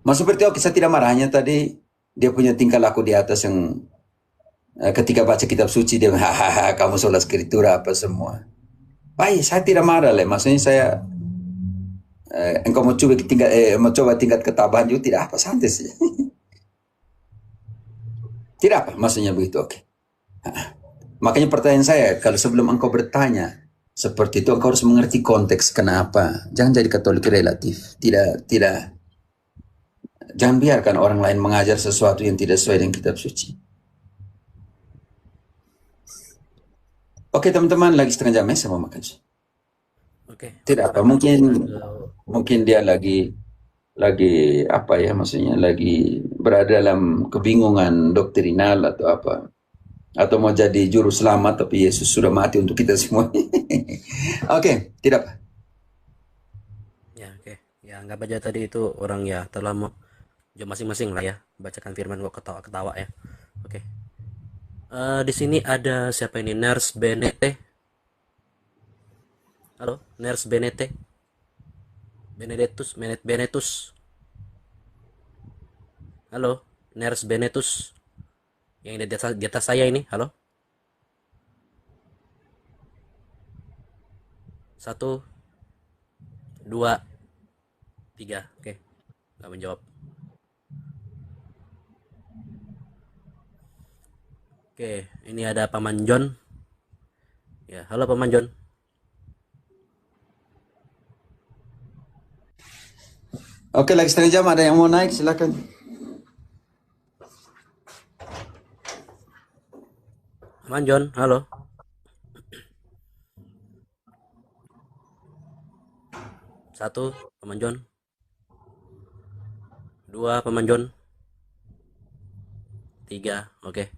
Seperti oke, saya tidak marahnya tadi dia punya tingkah laku di atas yang ketika baca kitab suci dia hahaha kamu sola scriptura apa semua. Baik, saya tidak marah lah. Maksudnya saya engkau mau coba tingkat ketabahan juga tidak apa, santai saja. Tidak apa, maksudnya begitu oke. Makanya pertanyaan saya, kalau sebelum engkau bertanya seperti itu engkau harus mengerti konteks kenapa. Jangan jadi Katolik relatif. Tidak. Jangan biarkan orang lain mengajar sesuatu yang tidak sesuai dengan kitab suci. Oke teman-teman, lagi setengah jam ya saya mau makan. Oke. Tidak apa, mungkin dia lagi apa ya, maksudnya lagi berada dalam kebingungan doktrinal atau apa. Atau mau jadi juru selamat tapi Yesus sudah mati untuk kita semua. Oke, tidak apa. Ya, oke. Ya, anggap aja tadi itu orang ya terlalu masing-masing lah ya, bacakan firman kok ketawa-ketawa ya. Oke. Di sini ada siapa ini? Nurse Benete. Halo, Nurse Benete. Benetus. Halo, Nurse Benetus. Yang di atas saya ini, halo. 1, 2, 3. Oke. Nggak menjawab. Oke, ini ada Paman John. Ya, halo Paman John. Oke, lagi setengah jam, ada yang mau naik, silakan. Paman John, halo. Satu, Paman John. 2, Paman John. 3, oke.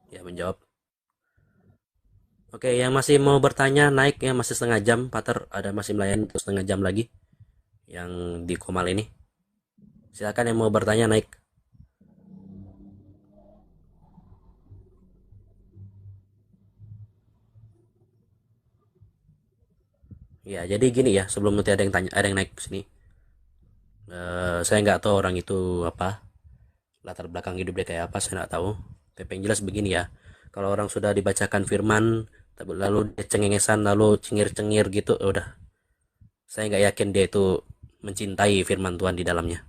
Ya, menjawab. Oke, yang masih mau bertanya naik ya, masih setengah jam, Pater ada masih melayani untuk setengah jam lagi yang di Komal ini. Silakan yang mau bertanya naik. Ya, jadi gini ya, sebelum nanti ada yang tanya, ada yang naik ke sini. Saya nggak tahu orang itu apa, latar belakang hidup dia kayak apa, saya nggak tahu. Yang jelas begini ya, kalau orang sudah dibacakan firman lalu dia cengengesan lalu cengir-cengir gitu, udah saya nggak yakin dia itu mencintai firman Tuhan di dalamnya.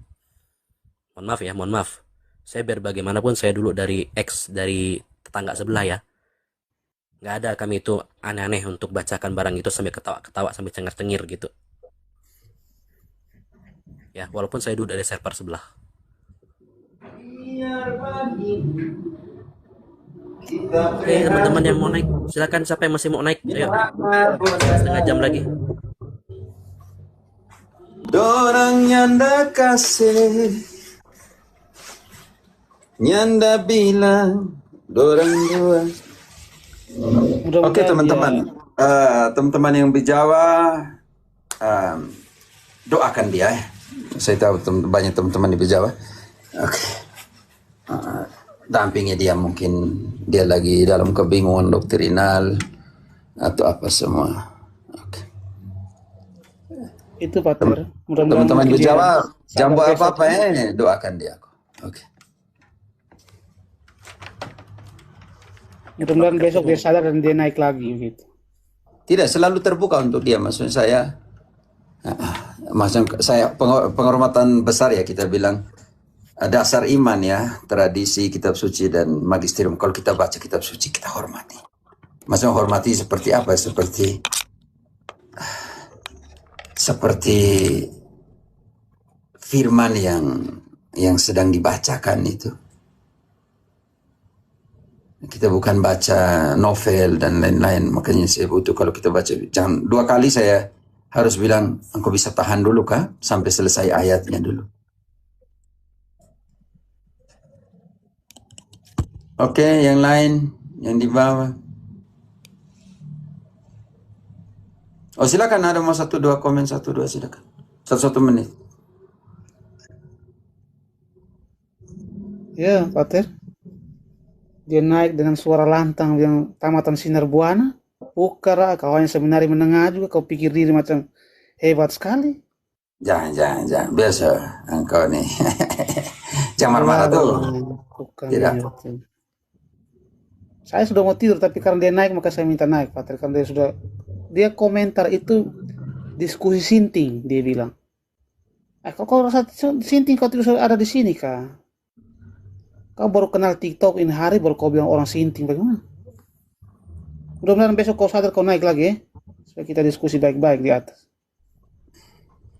Mohon maaf, saya biar bagaimanapun saya dulu dari dari tetangga sebelah ya, nggak ada kami itu aneh-aneh untuk bacakan barang itu sampai ketawa-ketawa sampai cengar-cengir gitu ya, walaupun saya dulu dari server sebelah. Oke, teman-teman yang mau naik silakan, siapa yang masih mau naik, ayo, setengah jam lagi. Dorang nyanda kasih, nyanda bilang, dorang dua. Oke teman-teman, teman-teman yang berjawa, doakan dia ya. Saya tahu banyak teman-teman di berjawa. Oke, dampingi dia, mungkin dia lagi dalam kebingungan doktrinal atau apa semua. Oke. Itu Pater. Teman-teman di Jawa, jangan buat apa-apa ya, doakan dia. Oke. Mudah-mudahan besok dia sadar dan dia naik lagi gitu. Tidak selalu terbuka untuk dia, maksud saya. Maksud saya penghormatan besar ya, kita bilang dasar iman ya, tradisi kitab suci dan magisterium. Kalau kita baca kitab suci kita hormati. Maksudnya hormati seperti apa? Seperti firman yang sedang dibacakan itu. Kita bukan baca novel dan lain-lain. Makanya saya butuh kalau kita baca, jangan 2 kali saya harus bilang, engkau bisa tahan dulu kah? Sampai selesai ayatnya dulu. Oke, yang lain, yang di bawah. Oh silakan, ada mau 1-2 komen, 1-2 silakan. 1 menit. Ya, Pater. Dia naik dengan suara lantang yang tamatan sinar buana. Ukara, kau hanya seminari menengah juga, kau pikir diri macam hebat sekali. Jangan. Biasa engkau nih. Jangan marah-marah tuh. Bukan. Tidak. Saya sudah mau tidur, tapi karena dia naik maka saya minta naik, Pater. Karena dia komentar itu diskusi sinting, dia bilang. Kau rasa sinting kau tidak ada di sini kah? Kau baru kenal TikTok ini hari baru kau bilang orang sinting, bagaimana? Mudah-mudahan besok kau sadar, kau naik lagi ya. Supaya kita diskusi baik-baik di atas.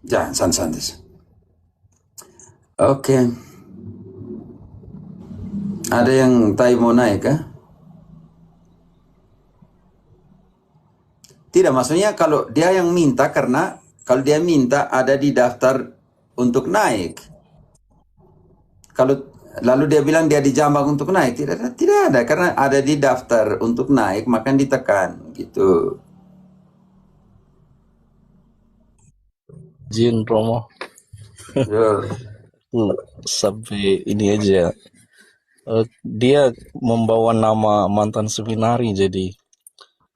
Jangan santai. Oke. Ada yang mau naik kah? Tidak, maksudnya kalau dia yang minta, karena kalau dia minta ada di daftar untuk naik. Kalau lalu dia bilang dia dijambak untuk naik, tidak ada, karena ada di daftar untuk naik, maka ditekan gitu. Jin Romo. Sampai ini aja. Dia membawa nama mantan seminari, jadi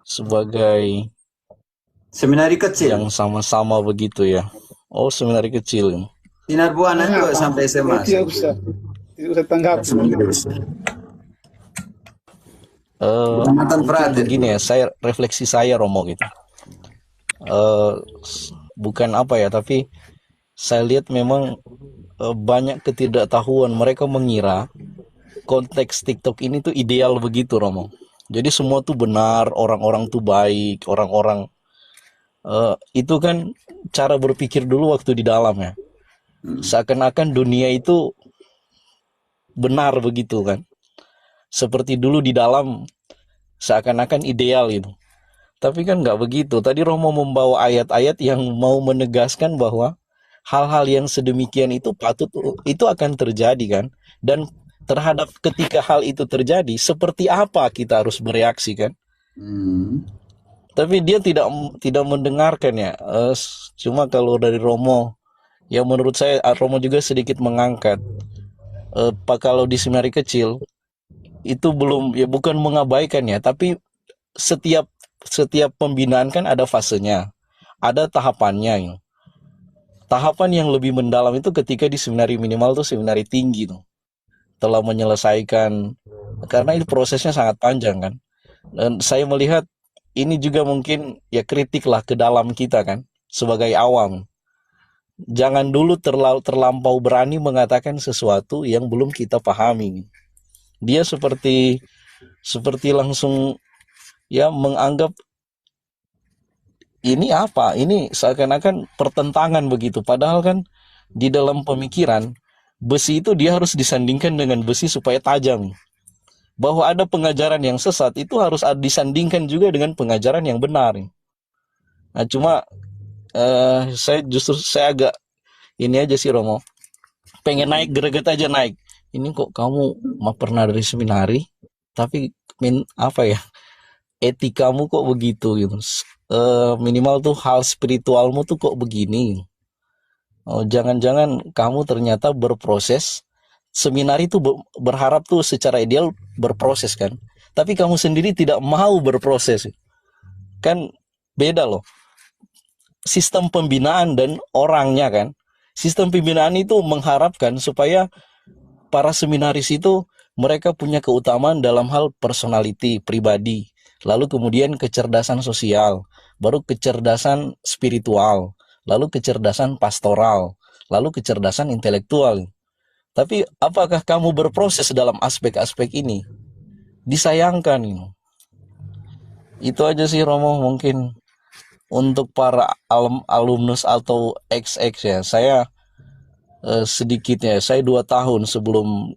sebagai seminari kecil yang sama-sama begitu ya. Oh, seminari kecil. Sinar Buana juga sampai SMA. Tidak usah tanggapi. Begini ya, refleksi saya Romo gitu. Bukan apa ya, tapi saya lihat memang banyak ketidaktahuan. Mereka mengira konteks TikTok ini tuh ideal begitu Romo. Jadi semua tuh benar, orang-orang tuh baik, orang-orang itu kan cara berpikir dulu waktu di dalam ya. Seakan-akan dunia itu benar begitu kan. Seperti dulu di dalam seakan-akan ideal itu. Tapi kan nggak begitu. Tadi Romo membawa ayat-ayat yang mau menegaskan bahwa hal-hal yang sedemikian itu itu akan terjadi kan. Dan terhadap ketika hal itu terjadi, seperti apa kita harus bereaksi kan? Tapi dia tidak mendengarkan ya. Cuma kalau dari Romo, ya menurut saya Romo juga sedikit mengangkat. Kalau di seminari kecil itu belum, ya bukan mengabaikan ya, tapi setiap pembinaan kan ada fasenya, ada tahapannya. Tahapan yang lebih mendalam itu ketika di seminari minimal tuh seminari tinggi tuh, telah menyelesaikan karena itu prosesnya sangat panjang kan. Dan saya melihat ini juga mungkin ya kritik lah ke dalam kita kan sebagai awam. Jangan dulu terlampau berani mengatakan sesuatu yang belum kita pahami. Dia seperti langsung ya menganggap ini apa? Ini seakan-akan pertentangan begitu. Padahal kan di dalam pemikiran besi itu dia harus disandingkan dengan besi supaya tajam. Bahwa ada pengajaran yang sesat itu harus disandingkan juga dengan pengajaran yang benar. Nah cuma saya agak ini aja sih Romo, pengen naik greget aja naik. Ini kok kamu pernah dari seminari, tapi apa ya, etikamu kok begitu gitu. Minimal tuh hal spiritualmu tuh kok begini. Oh, jangan-jangan kamu ternyata berproses. Seminari itu berharap tuh secara ideal berproses kan, tapi kamu sendiri tidak mau berproses. Kan beda loh sistem pembinaan dan orangnya kan. Sistem pembinaan itu mengharapkan supaya para seminaris itu mereka punya keutamaan dalam hal personality, pribadi, lalu kemudian kecerdasan sosial, baru kecerdasan spiritual, lalu kecerdasan pastoral, lalu kecerdasan intelektual. Tapi apakah kamu berproses dalam aspek-aspek ini? Disayangkan ini. Itu aja sih Romo mungkin untuk para alumnus atau XX ya. Saya sedikitnya, saya 2 tahun sebelum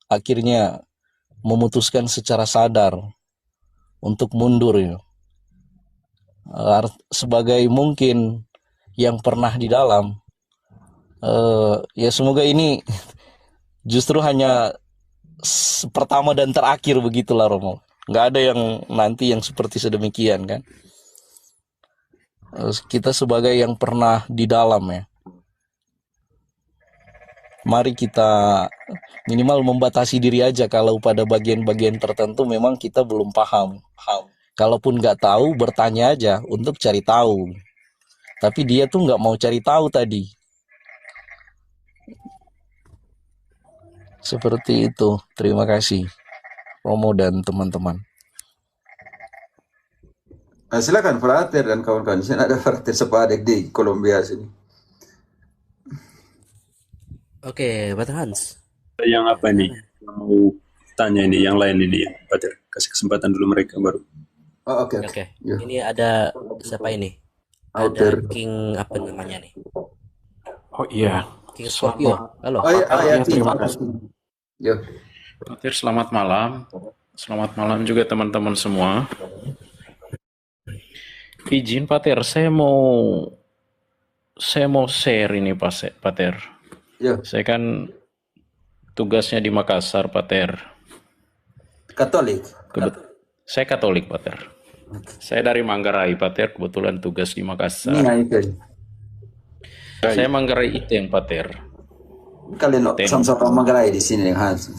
akhirnya memutuskan secara sadar untuk mundur ya. Sebagai mungkin yang pernah di dalam, ya semoga ini justru hanya pertama dan terakhir begitulah Romo. Nggak ada yang nanti yang seperti sedemikian kan. Kita sebagai yang pernah di dalam ya, mari kita minimal membatasi diri aja kalau pada bagian-bagian tertentu memang kita belum paham. Kalaupun nggak tahu, bertanya aja untuk cari tahu. Tapi dia tuh nggak mau cari tahu tadi. Seperti itu. Terima kasih Romo dan teman-teman. Silakan Frater dan kawan-kawan. Di sini ada Frater Sepadek di Kolombia sini. Oke, Pater Hans. Yang apa nih? Mau tanya ini, yang lain ini ya, Pater. Kasih kesempatan dulu mereka baru. Oh, oke. Ya. Ini ada siapa ini? Ada King apa namanya nih? Oh iya. King Scorpio. Halo. Oh iya, terima kasih. Yo. Pater, selamat malam. Selamat malam juga teman-teman semua. Izin Pater, saya mau share ini Pater. Ya. Saya kan tugasnya di Makassar, Pater. Katolik. Saya Katolik, Pater. Saya dari Manggarai, Pater. Kebetulan tugas di Makassar. Saya Manggarai Iteng, Pater. Kalian sama-sama Manggarai di sini, Hans.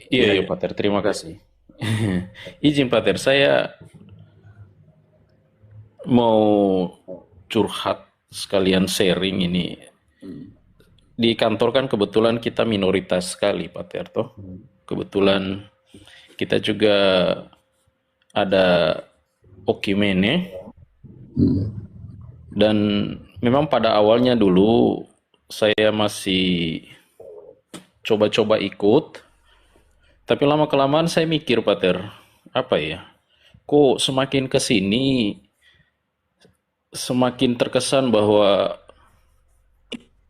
Iya, Pater. Terima kasih. Izin, Pater. Saya mau curhat sekalian sharing ini. Di kantor kan kebetulan kita minoritas sekali, Pater, toh. Kebetulan kita juga ada Okimene. Dan memang pada awalnya dulu saya masih coba-coba ikut. Tapi lama-kelamaan saya mikir, Pater, apa ya? Kok semakin ke sini semakin terkesan bahwa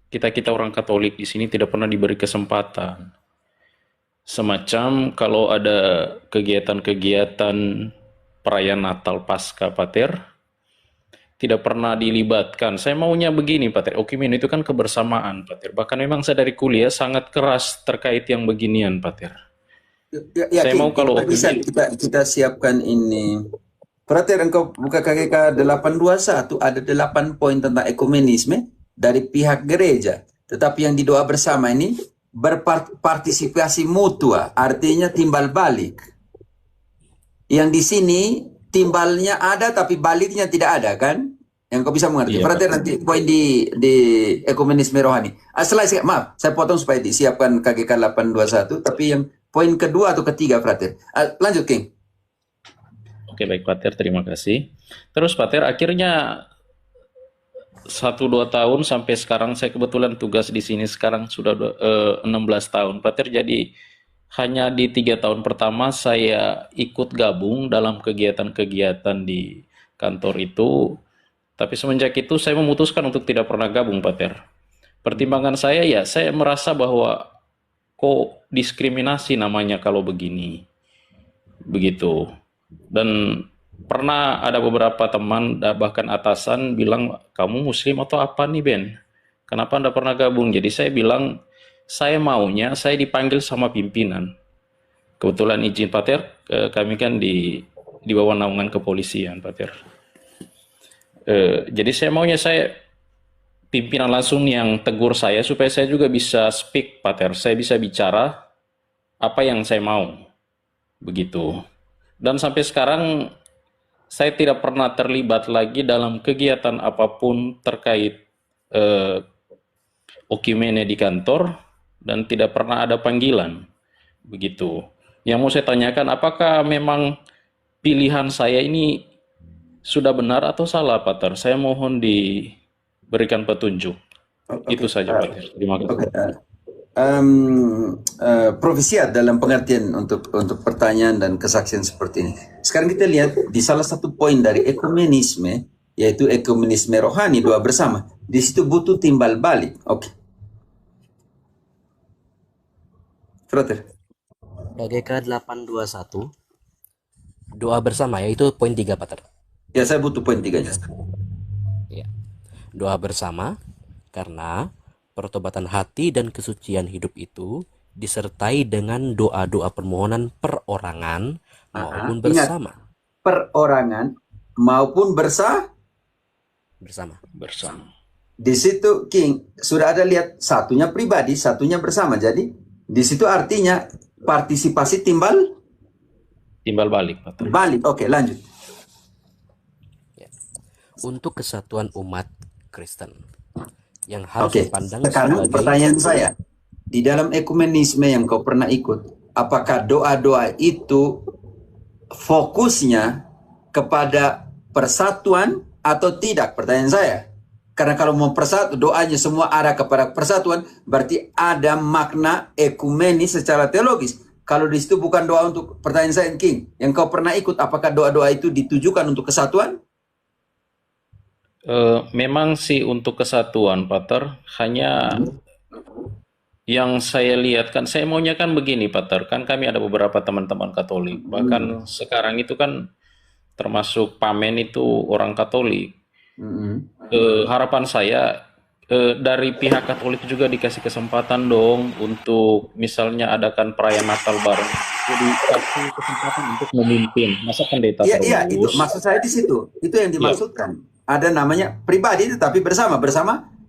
kita orang Katolik di sini tidak pernah diberi kesempatan. Semacam kalau ada kegiatan-kegiatan perayaan Natal Paskah, Pater, tidak pernah dilibatkan. Saya maunya begini, Pater. Okimin itu kan kebersamaan, Pater. Bahkan memang saya dari kuliah sangat keras terkait yang beginian, Pater. Ya, saya mau kalau kita siapkan ini. Pater, engkau buka KKK 821, ada 8 poin tentang ekumenisme dari pihak gereja. Tetapi yang di doa bersama ini berpartisipasi mutua, artinya timbal balik. Yang di sini timbalnya ada tapi baliknya tidak ada, kan? Yang kau bisa mengerti. Iya, Pater, nanti poin di ekumenisme rohani. Maaf, saya potong supaya disiapkan KKK 821, tapi yang poin kedua atau ketiga, Frater. Lanjut, King. Oke, baik Pater, terima kasih. Terus Pater, akhirnya 1-2 tahun sampai sekarang saya kebetulan tugas di sini sekarang sudah 16 tahun. Pater, jadi hanya di 3 tahun pertama saya ikut gabung dalam kegiatan-kegiatan di kantor itu. Tapi semenjak itu saya memutuskan untuk tidak pernah gabung, Pater. Pertimbangan saya ya, saya merasa bahwa kok diskriminasi namanya kalau begini. Begitu. Dan pernah ada beberapa teman, bahkan atasan bilang, kamu muslim atau apa nih Ben? Kenapa Anda pernah gabung? Jadi saya bilang, saya maunya saya dipanggil sama pimpinan. Kebetulan izin Pater, kami kan di bawah naungan kepolisian Pater. Jadi saya maunya saya pimpinan langsung yang tegur saya supaya saya juga bisa speak Pater. Saya bisa bicara apa yang saya mau. Begitu. Dan sampai sekarang saya tidak pernah terlibat lagi dalam kegiatan apapun terkait Okumene di kantor dan tidak pernah ada panggilan. Begitu. Yang mau saya tanyakan, apakah memang pilihan saya ini sudah benar atau salah, Pater? Saya mohon diberikan petunjuk. Itu saja, Pater. Terima kasih. Profesiat dalam pengertian untuk pertanyaan dan kesaksian seperti ini. Sekarang kita lihat di salah satu poin dari ekumenisme, yaitu ekumenisme rohani, doa bersama. Di situ butuh timbal balik. Oke. Frater. GK 821 doa bersama, yaitu poin 3, Pater. Ya, saya butuh poin 3-nya. Ya. Doa bersama karena pertobatan hati dan kesucian hidup itu disertai dengan doa-doa permohonan perorangan maupun bersama. Ingat, perorangan maupun bersama. Di situ King sudah ada lihat, satunya pribadi, satunya bersama. Jadi di situ artinya partisipasi timbal balik, Pater. Balik. Oke, lanjut. Untuk kesatuan umat Kristen yang harus dipandang sekarang sebagai... pertanyaan saya, di dalam ekumenisme yang kau pernah ikut, apakah doa-doa itu fokusnya kepada persatuan atau tidak? Pertanyaan saya. Karena kalau mau persatu, doanya semua arah kepada persatuan, berarti ada makna ekumenis secara teologis. Kalau di situ bukan doa untuk, pertanyaan saya, King, yang kau pernah ikut, apakah doa-doa itu ditujukan untuk kesatuan? Memang sih untuk kesatuan, Pater. Hanya yang saya lihat kan, saya maunya kan begini, Pater. Kan kami ada beberapa teman-teman Katolik. Bahkan sekarang itu kan termasuk Pamen itu orang Katolik. Harapan saya dari pihak Katolik juga dikasih kesempatan dong untuk misalnya adakan perayaan Natal bareng. Jadi kasih kesempatan untuk memimpin. Masa pendeta terus? Iya, itu maksud saya di situ. Itu yang dimaksudkan. Ada namanya pribadi tetapi bersama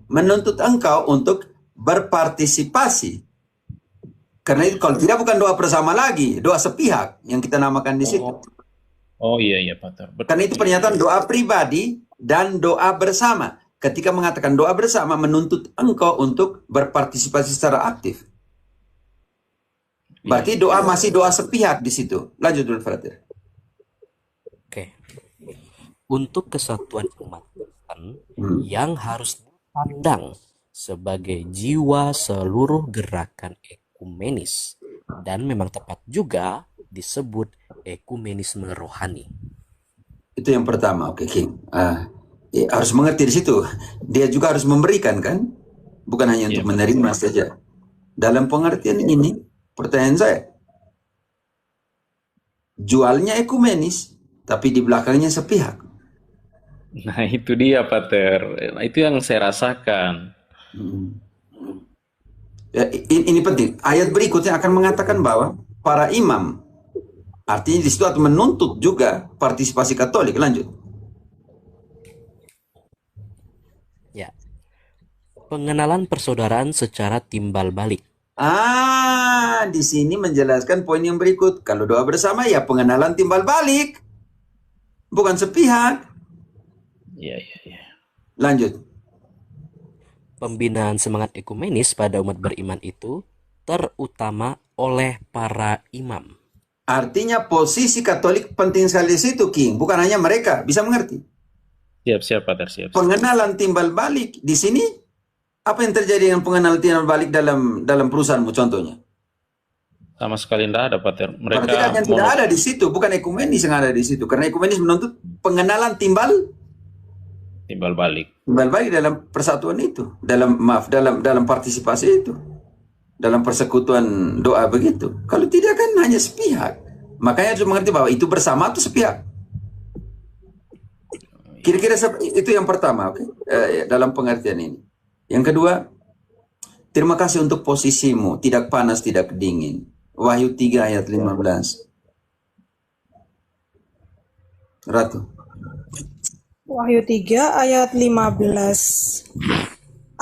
menuntut engkau untuk berpartisipasi. Karena itu kalau tidak bukan doa bersama lagi, doa sepihak yang kita namakan di situ. Oh iya Pater. Karena itu pernyataan doa pribadi dan doa bersama. Ketika mengatakan doa bersama menuntut engkau untuk berpartisipasi secara aktif. Berarti doa masih doa sepihak di situ. Lanjut dulu, Frater. Untuk kesatuan umat Kristen yang harus dipandang sebagai jiwa seluruh gerakan ekumenis dan memang tepat juga disebut ekumenisme rohani. Itu yang pertama, oke, King. Harus mengerti di situ. Dia juga harus memberikan, kan? Bukan hanya untuk menerima saja. Dalam pengertian ini, pertanyaan saya, jualnya ekumenis, tapi di belakangnya sepihak. Nah itu dia, Pater. Itu yang saya rasakan. Ya, ini penting. Ayat berikutnya akan mengatakan bahwa para imam, artinya di situ menuntut juga partisipasi Katolik. Lanjut. Ya. Pengenalan persaudaraan secara timbal balik. Di sini menjelaskan poin yang berikut. Kalau doa bersama ya pengenalan timbal balik. Bukan sepihak. Iya. Lanjut. Pembinaan semangat ekumenis pada umat beriman itu terutama oleh para imam. Artinya posisi Katolik penting sekali di situ, King. Bukan hanya mereka, bisa mengerti. Siap, Pater, siap. Pengenalan timbal balik di sini, apa yang terjadi dengan pengenalan timbal balik dalam perusahaanmu contohnya? Sama sekali tidak ada, Pater. Mereka Berarti kan yang tidak ada di situ, bukan ekumenis yang ada di situ. Karena ekumenis menuntut pengenalan timbal balik. Timbal balik dalam persatuan itu, dalam partisipasi itu, dalam persekutuan doa begitu. Kalau tidak kan hanya sepihak. Makanya harus mengerti bahwa itu bersama atau sepihak. Kira-kira itu yang pertama, oke? Dalam pengertian ini. Yang kedua, terima kasih untuk posisimu, tidak panas, tidak dingin. Wahyu 3 ayat 15. Ratu. Wahyu 3 ayat 15.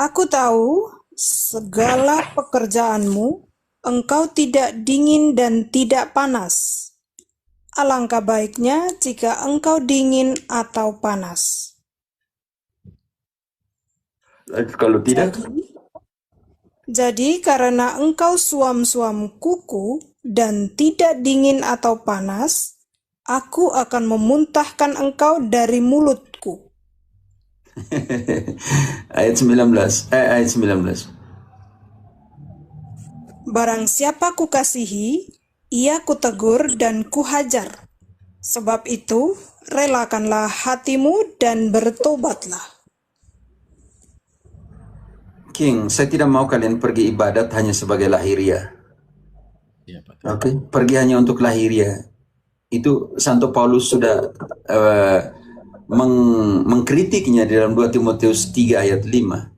Aku tahu segala pekerjaanmu, engkau tidak dingin dan tidak panas. Alangkah baiknya jika engkau dingin atau panas. Kalau tidak? Jadi karena engkau suam-suam kuku dan tidak dingin atau panas, aku akan memuntahkan engkau dari mulutku. Ayat 19. Ayat 19. Barang siapa kukasihi, ia kutegur dan kuhajar. Sebab itu, relakanlah hatimu dan bertobatlah. King, saya tidak mau kalian pergi ibadat hanya sebagai lahiriah. Oke, pergi hanya untuk lahiriah. Itu Santo Paulus sudah mengkritiknya di dalam 2 Timotius 3 ayat 5.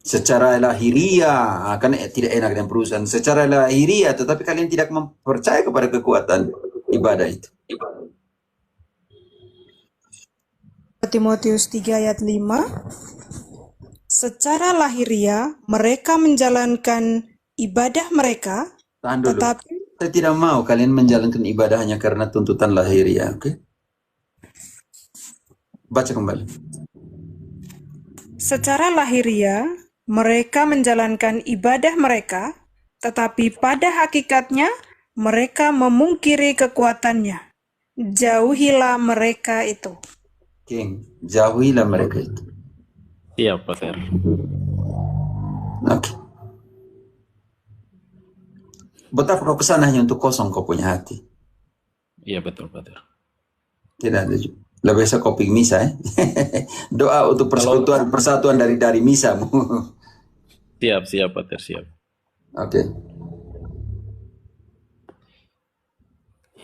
Secara lahiriah, kan tidak enak dengan perusahaan. Secara lahiriah, tetapi kalian tidak percaya kepada kekuatan ibadah itu. Timotius 3 ayat 5. Secara lahiriah, mereka menjalankan ibadah mereka, Tahan dulu. tetapi Saya tidak mau kalian menjalankan ibadah hanya karena tuntutan lahiriah, oke? Baca kembali. secara lahiriah, mereka menjalankan ibadah mereka, tetapi pada hakikatnya mereka memungkiri kekuatannya. Jauhilah mereka itu. King, jauhilah mereka itu. Siap, Pater. Oke. Betapa kau kesana hanya untuk kosong kau punya hati. Iya, betul, Pater. Tidak ada juga. Lebih biasa kopi misa, Doa untuk persekutuan, persatuan dari misamu. Siap, Pater, siap. Oke.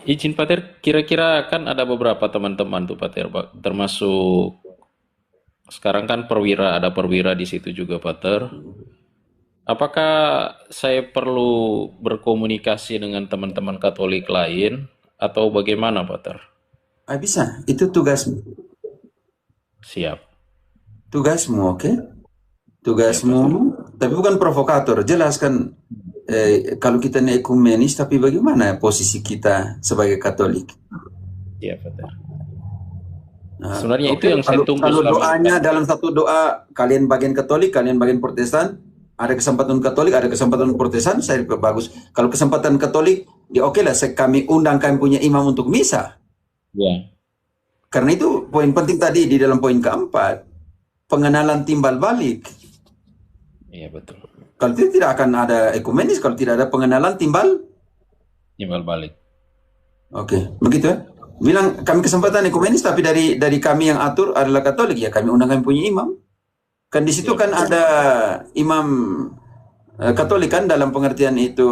Izin, Pater, kira-kira kan ada beberapa teman-teman tuh, Pater, termasuk sekarang kan ada perwira di situ juga, Pater. Apakah saya perlu berkomunikasi dengan teman-teman Katolik lain atau bagaimana, Pater? Bisa, itu tugasmu. Siap. Tugasmu, oke? Tugasmu, tapi bukan provokator. Jelaskan kalau kita ekumenis, tapi bagaimana posisi kita sebagai Katolik? Iya, Pater. Sebenarnya itu yang saya tunggu. Kalau doanya dalam satu doa, kalian bagian Katolik, kalian bagian Protestan, ada kesempatan Katolik, ada kesempatan Protestan, saya bagus. Kalau kesempatan Katolik, ya oke lah, kami undang kami punya imam untuk misa. Ya. Karena itu poin penting tadi di dalam poin keempat, pengenalan timbal balik. Iya, betul. Kalau tidak akan ada ekumenis, kalau tidak ada pengenalan timbal balik. Oke, begitu ya. Bilang kami kesempatan ekumenis, tapi dari kami yang atur adalah Katolik, ya kami undang kami punya imam. Kan di situ kan ada imam Katolik kan dalam pengertian itu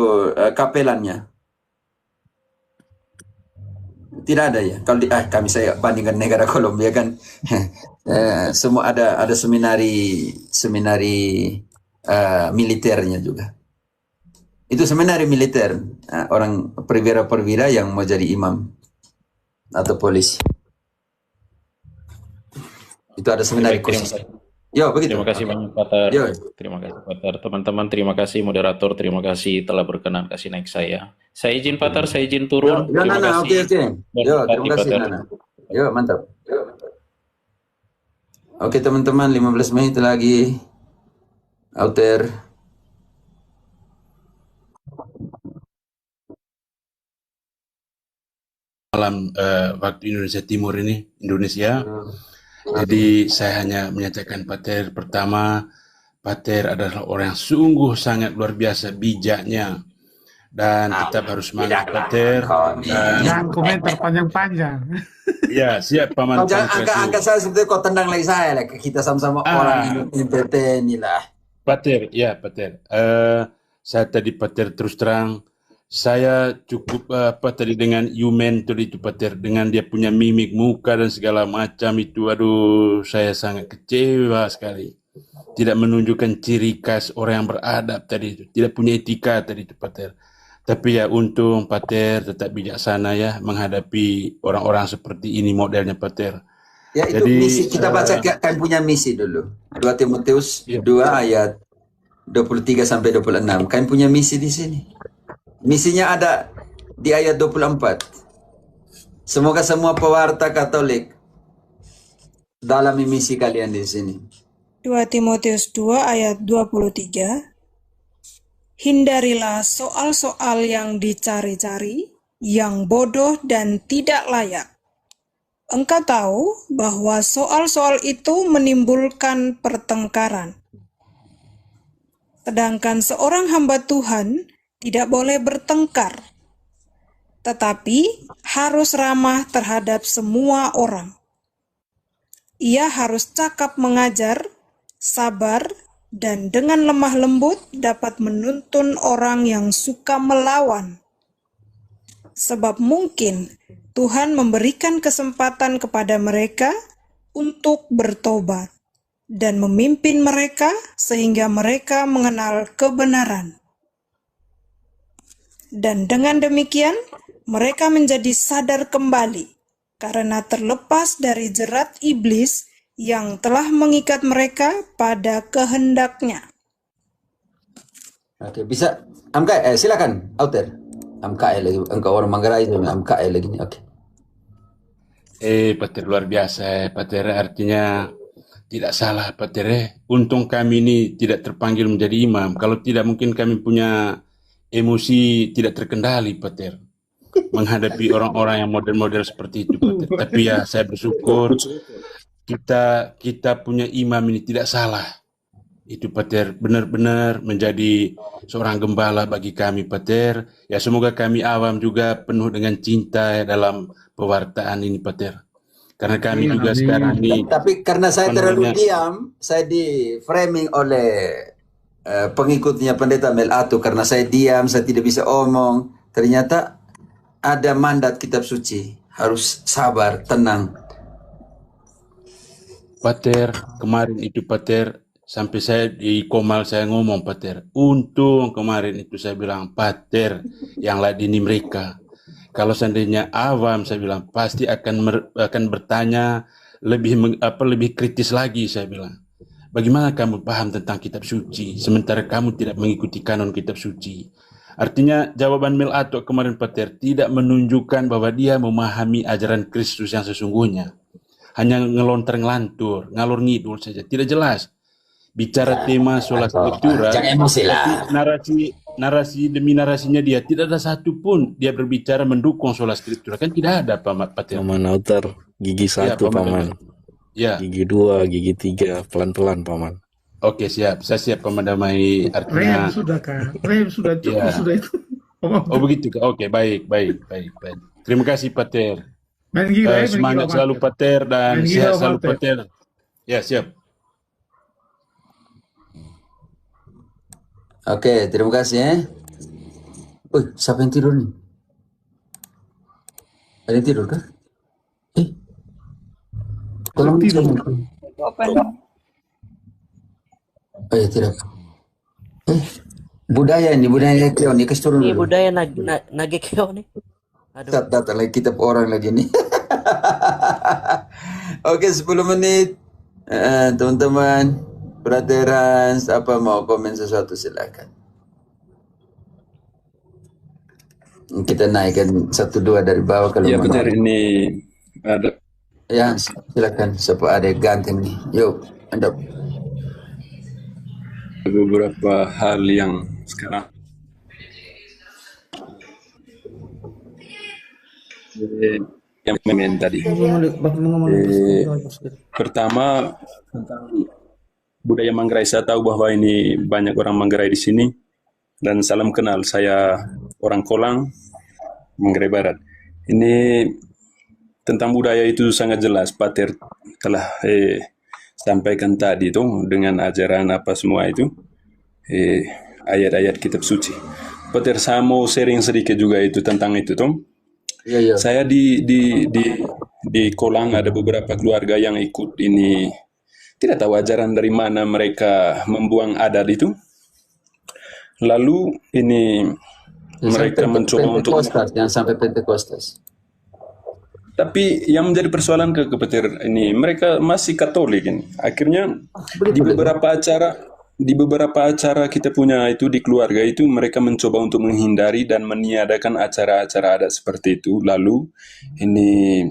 kapelannya. Tidak ada ya. Kalau kami saya bandingkan negara Kolombia kan semua ada seminari militernya juga. Itu seminari militer, orang perwira-perwira yang mau jadi imam atau polisi. Itu ada seminari khusus. Yo, begitu. Terima kasih banyak, Pater. Yo. Terima kasih, Pater. Teman-teman, terima kasih moderator, terima kasih telah berkenan kasih naik saya. Saya izin, Pater, saya izin turun. Yo, Terima Nana, kasih. oke. Yo, terima kasih, Pater. Nana. Yo, mantap. Oke, teman-teman, 15 menit lagi. Alter. malam waktu Indonesia Timur ini, Indonesia. Jadi saya hanya menyatakan Pater, pertama, Pater adalah orang yang sungguh sangat luar biasa bijaknya. Dan tetap harus semangat Pater. Jangan komentar panjang-panjang. Ya, siap Paman. Angkat saya sebetulnya kau tendang lagi saya lah. Kita sama-sama orang NTT inilah. Pater, ya Pater. Saya tadi Pater terus terang, saya cukup tadi dengan Yumen itu Pater, dengan dia punya mimik muka dan segala macam itu, aduh saya sangat kecewa sekali. Tidak menunjukkan ciri khas orang yang beradab tadi itu, tidak punya etika tadi itu Pater. Tapi ya untung Pater tetap bijaksana ya menghadapi orang-orang seperti ini modelnya Pater. Ya itu jadi, misi, kita baca kan punya misi dulu. 2 Timotius 2 ayat 23 sampai 26. Kan punya misi di sini. Misinya ada di ayat 24. Semoga semua pewarta Katolik dalam misi kalian di sini. 2 Timotius 2 ayat 23. Hindarilah soal-soal yang dicari-cari, yang bodoh dan tidak layak. Engkau tahu bahwa soal-soal itu menimbulkan pertengkaran. Sedangkan seorang hamba Tuhan tidak boleh bertengkar, tetapi harus ramah terhadap semua orang. Ia harus cakap mengajar, sabar, dan dengan lemah lembut dapat menuntun orang yang suka melawan. Sebab mungkin Tuhan memberikan kesempatan kepada mereka untuk bertobat dan memimpin mereka sehingga mereka mengenal kebenaran. Dan dengan demikian, mereka menjadi sadar kembali karena terlepas dari jerat iblis yang telah mengikat mereka pada kehendaknya. Oke, bisa silakan, Auter. lagi, engkau orang Manggarai itu lagi nih. Oke. Pater luar biasa, Pater, artinya tidak salah Pater. Untung kami ini tidak terpanggil menjadi imam. Kalau tidak mungkin kami punya emosi tidak terkendali Pater. Menghadapi orang-orang yang model-model seperti itu Pater. Tapi ya saya bersyukur kita punya imam ini tidak salah. Itu Pater benar-benar menjadi seorang gembala bagi kami Pater. Ya semoga kami awam juga penuh dengan cinta ya, dalam pewartaan ini Pater. Karena kami juga sekarang ini. Tapi karena saya terlalu diam, saya di framing oleh pengikutnya Pendeta Melatu. Karena saya diam, saya tidak bisa omong. Ternyata ada mandat kitab suci, harus sabar, tenang. Pater, kemarin itu Pater, sampai saya di Komal saya ngomong Pater, untung kemarin itu saya bilang Pater yang ladini mereka. Kalau seandainya awam saya bilang pasti akan bertanya lebih kritis lagi saya bilang. Bagaimana kamu paham tentang kitab suci sementara kamu tidak mengikuti kanon kitab suci? Artinya jawaban Melatu kemarin Pater tidak menunjukkan bahwa dia memahami ajaran Kristus yang sesungguhnya. Hanya ngelontar-ngelantur, ngalur ngidul saja, tidak jelas. Bicara tema sola scriptura, narasi demi narasinya dia tidak ada satupun dia berbicara mendukung sola scriptura, kan tidak ada Pak Pater. Paman Auter, gigi 1 ya, Paman. Ya. Gigi 2, gigi 3, pelan-pelan Paman. Oke siap, saya siap Paman Damai. Artinya. Sudah kan, sudah cukup ya. Sudah itu. Oh begitu, oke baik. Terima kasih Pater. Semangat selalu Pater dan sehat selalu Pater. Ya siap. Oke, terima kasih ya. Siapa yang tidur nih? Ada yang tidur kah? Tolong tidur. Tidak. Budaya keo nih, kasih turun. Ini budaya nage keo nih. Aduh. Datang lagi kitab orang lagi nih. Oke, 10 menit. Teman-teman, Brateran, apa mau komen sesuatu silakan. Kita naikkan 1-2 dari bawah kalau ya, benar ini ada. Ya, silakan. Siapa ada ganteng nih? Yuk, Anda. Beberapa hal yang sekarang yang main tadi. Pertama tentang budaya Manggarai, saya tahu bahwa ini banyak orang Manggarai di sini, dan salam kenal, saya orang Kolang, Manggarai Barat. Ini tentang budaya itu sangat jelas, Pater telah sampaikan tadi tuh dengan ajaran apa semua itu, ayat-ayat kitab suci. Pater, saya mau sharing sedikit juga itu tentang itu tuh. Iya. Saya di Kolang ada beberapa keluarga yang ikut ini, tidak tahu ajaran dari mana mereka membuang adat itu. Lalu ini mereka mencoba untuk, yang sampai Pentekostas. tapi yang menjadi persoalan ke Petir ini, mereka masih Katolik ini. Akhirnya di beberapa acara kita punya itu di keluarga itu, mereka mencoba untuk menghindari dan meniadakan acara-acara adat seperti itu. Lalu ini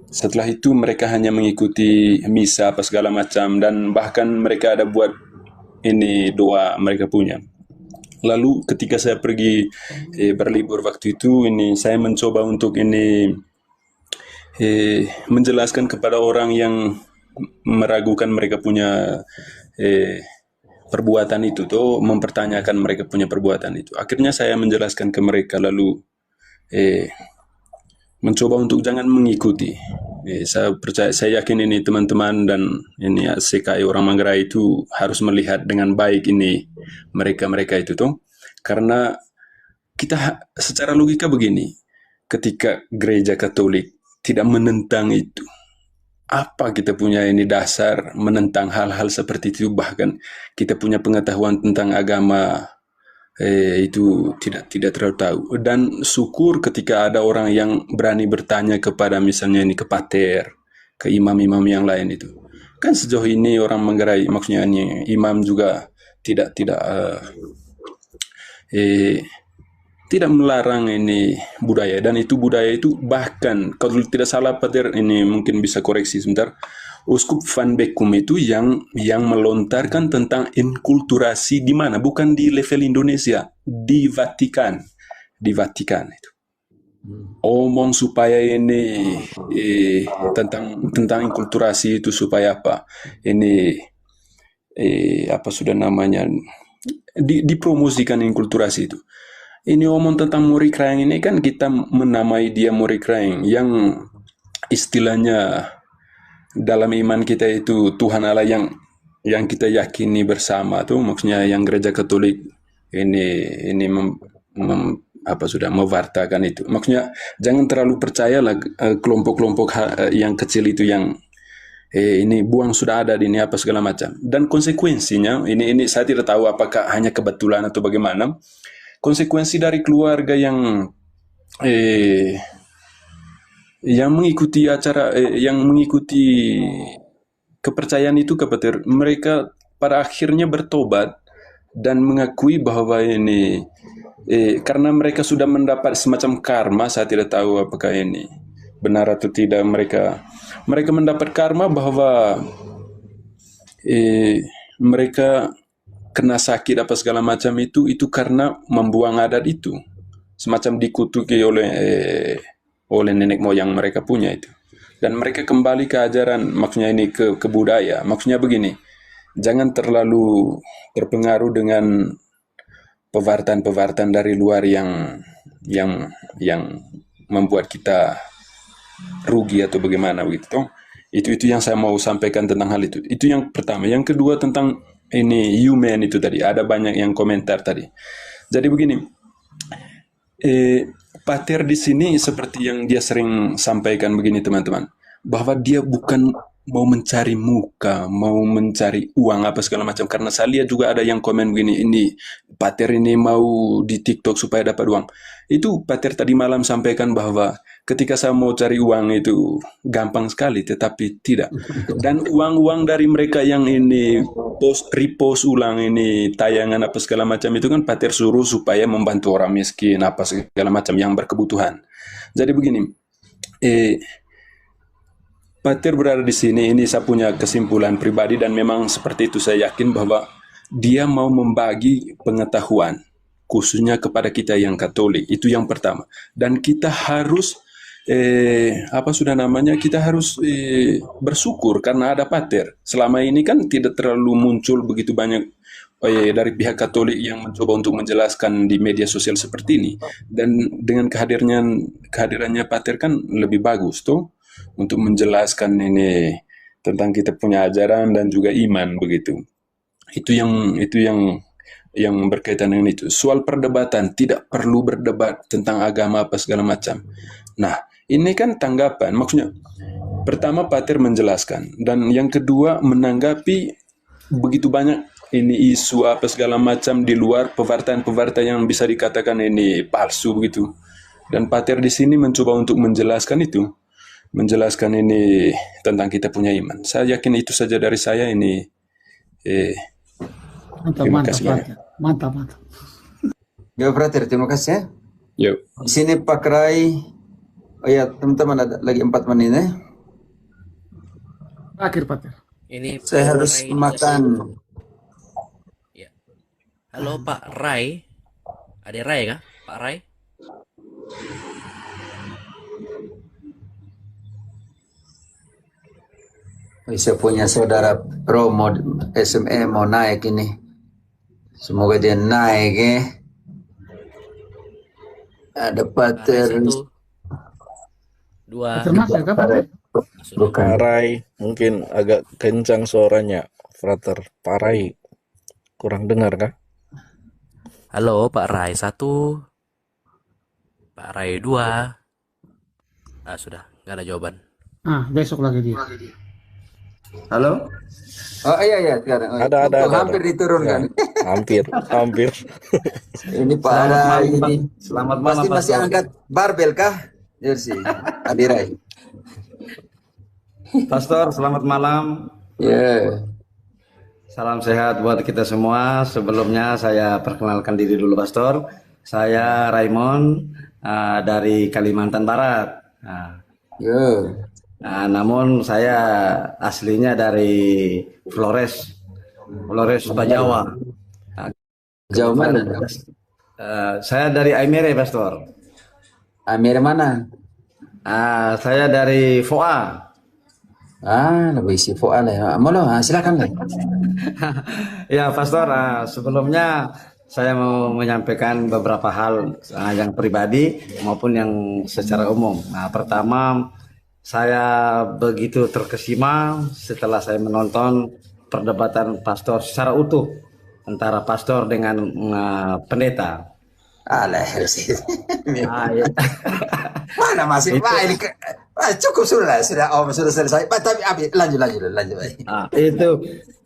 setelah itu mereka hanya mengikuti misa apa segala macam, dan bahkan mereka ada buat ini doa mereka punya. Lalu ketika saya pergi berlibur waktu itu, ini saya mencoba untuk ini menjelaskan kepada orang yang meragukan mereka punya perbuatan itu, tuh mempertanyakan mereka punya perbuatan itu. Akhirnya saya menjelaskan ke mereka, lalu mencoba untuk jangan mengikuti. Saya percaya, saya yakin ini teman-teman dan ini CKI orang Manggarai itu harus melihat dengan baik ini mereka itu tuh, karena kita secara logika begini, ketika gereja Katolik tidak menentang itu, apa kita punya ini dasar menentang hal-hal seperti itu? Bahkan kita punya pengetahuan tentang agama itu tidak terlalu tahu. Dan syukur ketika ada orang yang berani bertanya kepada misalnya ini ke Pater, ke imam-imam yang lain itu. Kan sejauh ini orang Manggarai, maksudnya ini imam juga tidak melarang ini budaya, dan itu budaya itu bahkan kalau tidak salah Pater ini mungkin bisa koreksi sebentar, Uskup Van Beckum itu yang melontarkan tentang inkulturasi di mana, bukan di level Indonesia, di Vatikan itu omong supaya ini tentang inkulturasi itu supaya apa ini apa sudah namanya dipromosikan inkulturasi itu. Ini omong tentang Muri Kraeng ini kan kita menamai dia Muri Kraeng, yang istilahnya dalam iman kita itu Tuhan Allah yang kita yakini bersama tuh, maksudnya yang gereja Katolik ini mewartakan itu. Maksudnya jangan terlalu percayalah kelompok-kelompok yang kecil itu yang ini buang sudah ada ini apa segala macam. Dan konsekuensinya ini saya tidak tahu apakah hanya kebetulan atau bagaimana. Konsekuensi dari keluarga yang mengikuti acara, yang mengikuti kepercayaan itu kepada mereka pada akhirnya bertobat dan mengakui bahwa ini karena mereka sudah mendapat semacam karma. Saya tidak tahu apakah ini benar atau tidak, mereka mendapat karma bahwa mereka kena sakit apa segala macam itu karena membuang adat itu, semacam dikutuki oleh nenek moyang mereka punya itu. Dan mereka kembali ke ajaran, maksudnya ini ke budaya. Maksudnya begini, jangan terlalu terpengaruh dengan pewartaan dari luar yang membuat kita rugi atau bagaimana begitu. Itu yang saya mau sampaikan tentang hal itu. Itu yang pertama. Yang kedua tentang ini human itu tadi, ada banyak yang komentar tadi. Jadi begini, Pater di sini seperti yang dia sering sampaikan begini teman-teman, bahwa dia bukan mau mencari muka, mau mencari uang apa segala macam. Karena saya lihat juga ada yang komen begini, ini Pater ini mau di TikTok supaya dapat uang. Itu Pater tadi malam sampaikan bahwa ketika saya mau cari uang itu gampang sekali, tetapi tidak. Dan uang-uang dari mereka yang ini repost ulang ini tayangan apa segala macam itu kan Pater suruh supaya membantu orang miskin apa segala macam yang berkebutuhan. Jadi begini, Pater berada di sini, ini saya punya kesimpulan pribadi dan memang seperti itu, saya yakin bahwa dia mau membagi pengetahuan khususnya kepada kita yang Katolik. Itu yang pertama. Dan kita harus apa sudah namanya, kita harus bersyukur karena ada pater. Selama ini kan tidak terlalu muncul begitu banyak dari pihak Katolik yang mencoba untuk menjelaskan di media sosial seperti ini. Dan dengan kehadirannya pater kan lebih bagus tuh untuk menjelaskan ini tentang kita punya ajaran dan juga iman begitu. Itu yang berkaitan dengan itu. Soal perdebatan, tidak perlu berdebat tentang agama apa segala macam. Nah, ini kan tanggapan, maksudnya pertama pater menjelaskan, dan yang kedua menanggapi begitu banyak ini isu apa segala macam di luar pewartaan-pewartaan yang bisa dikatakan ini palsu begitu. Dan pater di sini mencoba untuk menjelaskan itu, menjelaskan ini tentang kita punya iman. Saya yakin itu saja dari saya ini. Terima kasih banyak. Mantap. Ya, Frater, terima kasih ya. Yuk. Di sini Pak Rai. Oh ya, teman-teman, ada lagi 4 menit ya. Akhir, Pater. Ini Saya harus makan. Ya. Halo Pak Rai. Ada Rai kah? Pak Rai? Saya punya saudara promo SME mau naik ini. Semoga dia naik ya. Ada Pater. 2. Termasuk apa? Bukan. Parai mungkin agak kencang suaranya, Frater. Parai kurang dengar kah? Halo Pak Rai 1. Pak Rai 2. Sudah, nggak ada jawaban. Besok lagi dia. Halo? Oh iya sekarang. Ada. Hampir diturunkan. Ya, hampir. Ini Pak Rai ini. Selamat malam. Masih angkat barbel kah? Jersey. Adirai. Pastor, selamat malam. Ya. Salam sehat buat kita semua. Sebelumnya saya perkenalkan diri dulu, Pastor. Saya Raymond dari Kalimantan Barat. Namun saya aslinya dari Flores Bajawa. Jauh mana? Saya dari Aimere, Pastor. Aimere mana? Saya dari Foa. Lebih isi Foa lah. Molo, silakan lah. Ya, Pastor, sebelumnya saya mau menyampaikan beberapa hal yang pribadi maupun yang secara umum. Pertama, saya begitu terkesima setelah saya menonton perdebatan pastor secara utuh antara pastor dengan pendeta. Mana masih? Ini cukup sudah selesai. Tapi lanjut.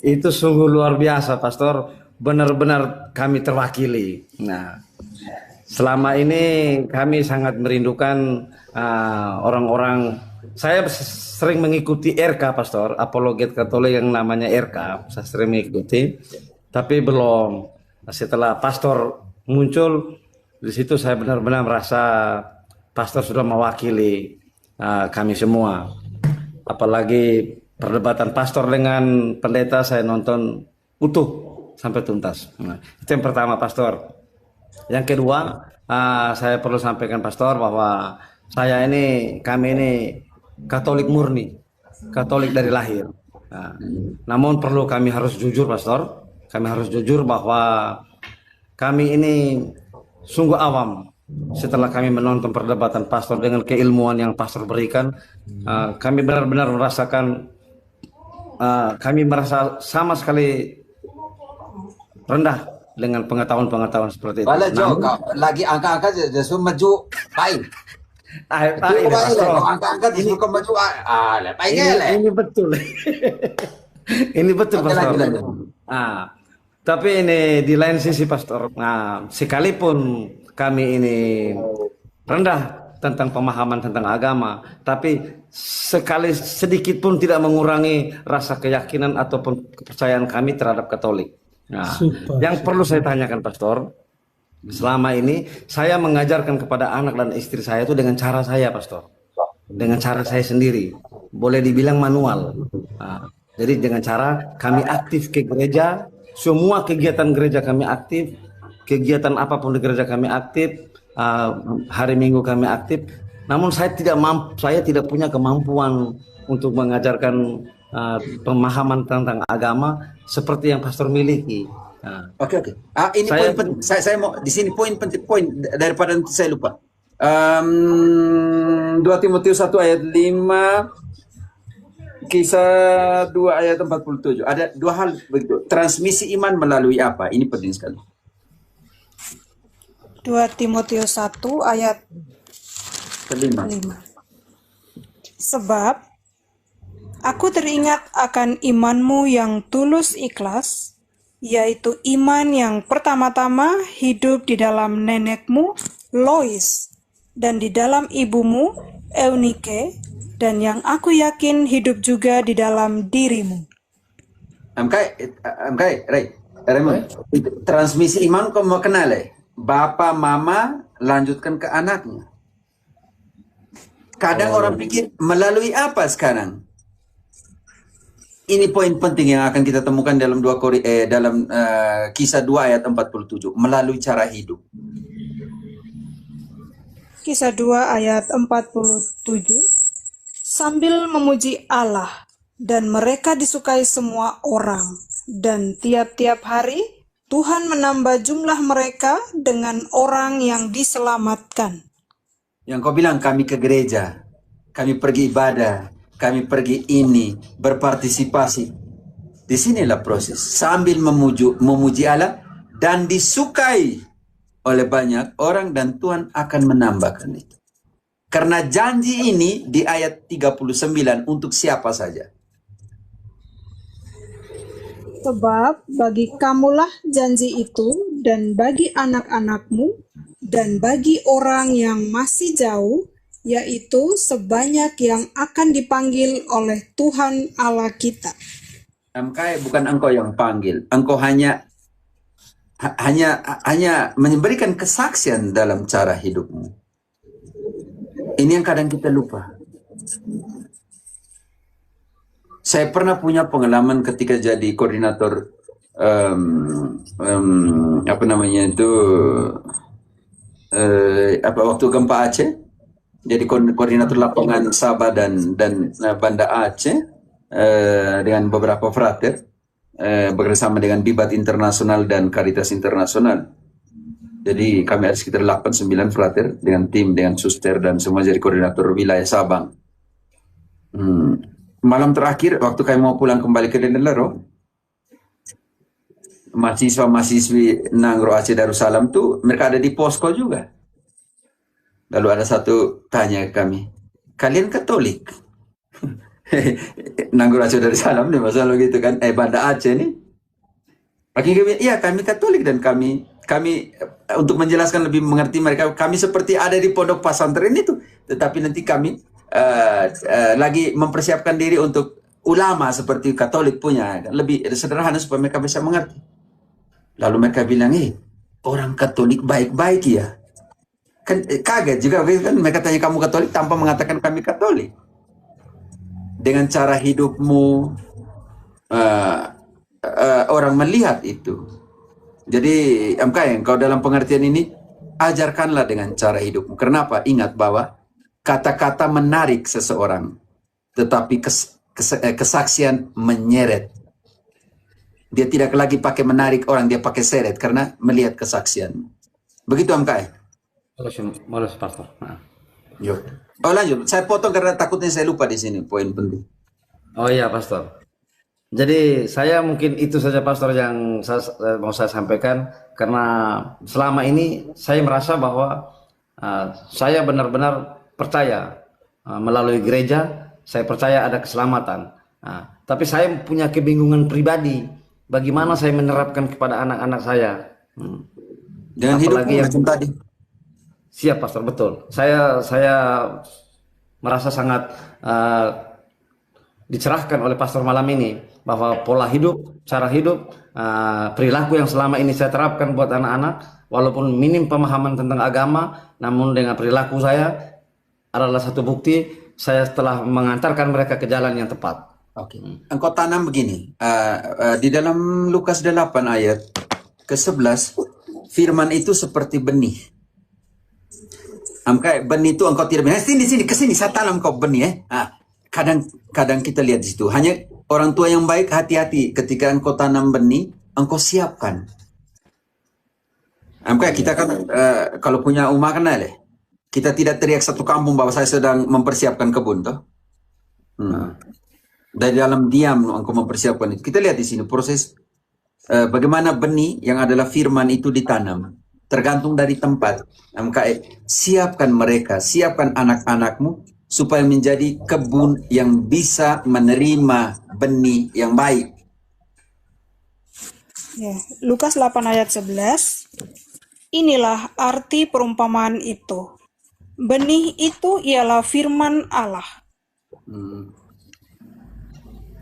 Itu sungguh luar biasa, Pastor. Benar-benar kami terwakili. Nah, selama ini kami sangat merindukan orang-orang. Saya sering mengikuti RK, Pastor, apologet Katolik yang namanya RK. Saya sering mengikuti, tapi belum. Setelah Pastor muncul di situ, saya benar-benar merasa Pastor sudah mewakili kami semua. Apalagi perdebatan Pastor dengan pendeta, saya nonton utuh sampai tuntas. Itu yang pertama, Pastor. Yang kedua, saya perlu sampaikan, Pastor, bahwa kami ini Katolik murni, Katolik dari lahir. Namun perlu kami harus jujur, Pastor. Kami harus jujur bahwa kami ini sungguh awam. Setelah kami menonton perdebatan Pastor dengan keilmuan yang Pastor berikan, kami benar-benar merasakan, kami merasa sama sekali rendah dengan pengetahuan-pengetahuan seperti itu. Lagi angka-angka justru maju baik. Ini betul. Ini betul, Pastor. Tapi ini di lain sisi, Pastor. Sekalipun kami ini rendah tentang pemahaman tentang agama, tapi sedikit pun tidak mengurangi rasa keyakinan ataupun kepercayaan kami terhadap Katolik. Yang perlu saya tanyakan, Pastor, selama ini saya mengajarkan kepada anak dan istri saya itu dengan cara saya, Pastor, dengan cara saya sendiri, boleh dibilang manual. Jadi dengan cara kami aktif ke gereja, semua kegiatan gereja kami aktif, kegiatan apapun di gereja kami aktif, hari Minggu kami aktif, Namun saya tidak punya kemampuan untuk mengajarkan pemahaman tentang agama seperti yang pastor miliki. Oke. Ini Saya- poin penting. Saya mau di sini poin penting, poin daripada nanti saya lupa. 2 Timotius 1 ayat 5, Kisah 2 ayat 47. Ada dua hal begitu. Transmisi iman melalui apa? Ini penting sekali. 2 Timotius 1 ayat Kelima. 5. Sebab aku teringat akan imanmu yang tulus ikhlas, yaitu iman yang pertama-tama hidup di dalam nenekmu Lois dan di dalam ibumu Eunike, dan yang aku yakin hidup juga di dalam dirimu. Raymond. Transmisi iman kau mau kenal Bapak, mama lanjutkan ke anaknya. Kadang orang pikir melalui apa sekarang? Ini poin penting yang akan kita temukan dalam Kisah 2 ayat 47, melalui cara hidup. Kisah 2 ayat 47. Sambil memuji Allah, dan mereka disukai semua orang, dan tiap-tiap hari Tuhan menambah jumlah mereka dengan orang yang diselamatkan. Yang kau bilang kami ke gereja, kami pergi ibadah, kami pergi ini, berpartisipasi. Disinilah proses. Sambil memuji Allah dan disukai oleh banyak orang, dan Tuhan akan menambahkan itu. Karena janji ini di ayat 39 untuk siapa saja. Sebab bagi kamulah janji itu, dan bagi anak-anakmu, dan bagi orang yang masih jauh, yaitu sebanyak yang akan dipanggil oleh Tuhan Allah kita. Bukan engkau yang panggil, engkau hanya memberikan kesaksian dalam cara hidupmu. Ini yang kadang kita lupa. Saya pernah punya pengalaman ketika jadi koordinator waktu gempa Aceh. Jadi koordinator lapangan Sabah dan Banda Aceh dengan beberapa frater bekerjasama dengan Bibat Internasional dan Caritas Internasional. Jadi kami ada sekitar 8-9 frater dengan tim, dengan suster dan semua jadi koordinator wilayah Sabang. Malam terakhir waktu kami mau pulang kembali ke Denelero, mahasiswa-mahasiswi Nangro Aceh Darussalam tuh mereka ada di posko juga. Lalu ada satu tanya ke kami, kalian Katolik? Nangro Aceh Darussalam nih masalah gitu kan, Banda Aceh nih. Akhirnya iya kami Katolik, dan kami untuk menjelaskan lebih mengerti mereka, kami seperti ada di pondok pesantren itu, tetapi nanti kami lagi mempersiapkan diri untuk ulama seperti Katolik punya, lebih sederhana supaya mereka bisa mengerti. Lalu mereka bilang, orang Katolik baik-baik ya. Kan kaget juga kan, mereka tanya kamu Katolik tanpa mengatakan kami Katolik. Dengan cara hidupmu orang melihat itu. Jadi engkau dalam pengertian ini ajarkanlah dengan cara hidupmu. Kenapa? Ingat bahwa kata-kata menarik seseorang, tetapi kesaksian menyeret. Dia tidak lagi pakai menarik orang, dia pakai seret karena melihat kesaksian. Begitu MKM. Malas pastor. Lanjut. Saya potong karena takutnya saya lupa di sini poin penting. Oh iya pastor. Jadi saya mungkin itu saja pastor yang mau saya sampaikan, karena selama ini saya merasa bahwa saya benar-benar percaya melalui gereja, saya percaya ada keselamatan. Tapi saya punya kebingungan pribadi, bagaimana saya menerapkan kepada anak-anak saya. Dengan hidupmu macam tadi. Siap pastor, betul. Saya merasa sangat dicerahkan oleh pastor malam ini, bahwa pola hidup, cara hidup, perilaku yang selama ini saya terapkan buat anak-anak, walaupun minim pemahaman tentang agama, namun dengan perilaku saya adalah satu bukti saya telah mengantarkan mereka ke jalan yang tepat. Oke. Engkau tanam begini, di dalam Lukas 8 ayat ke-11, firman itu seperti benih. Kayak benih itu engkau tidak benar. Sini, kesini, saya tanam kau benih ya. Kadang kita lihat di situ. Hanya orang tua yang baik hati-hati ketika engkau tanam benih, engkau siapkan. Kayak kita kan kalau punya rumah kan kita tidak teriak satu kampung bahwa saya sedang mempersiapkan kebun toh. Dari dalam diam engkau mempersiapkan itu. Kita lihat di sini proses bagaimana benih yang adalah firman itu ditanam. Tergantung dari tempat. Siapkan mereka, siapkan anak-anakmu supaya menjadi kebun yang bisa menerima benih yang baik. Ya, Lukas 8 ayat 11. Inilah arti perumpamaan itu. Benih itu ialah firman Allah.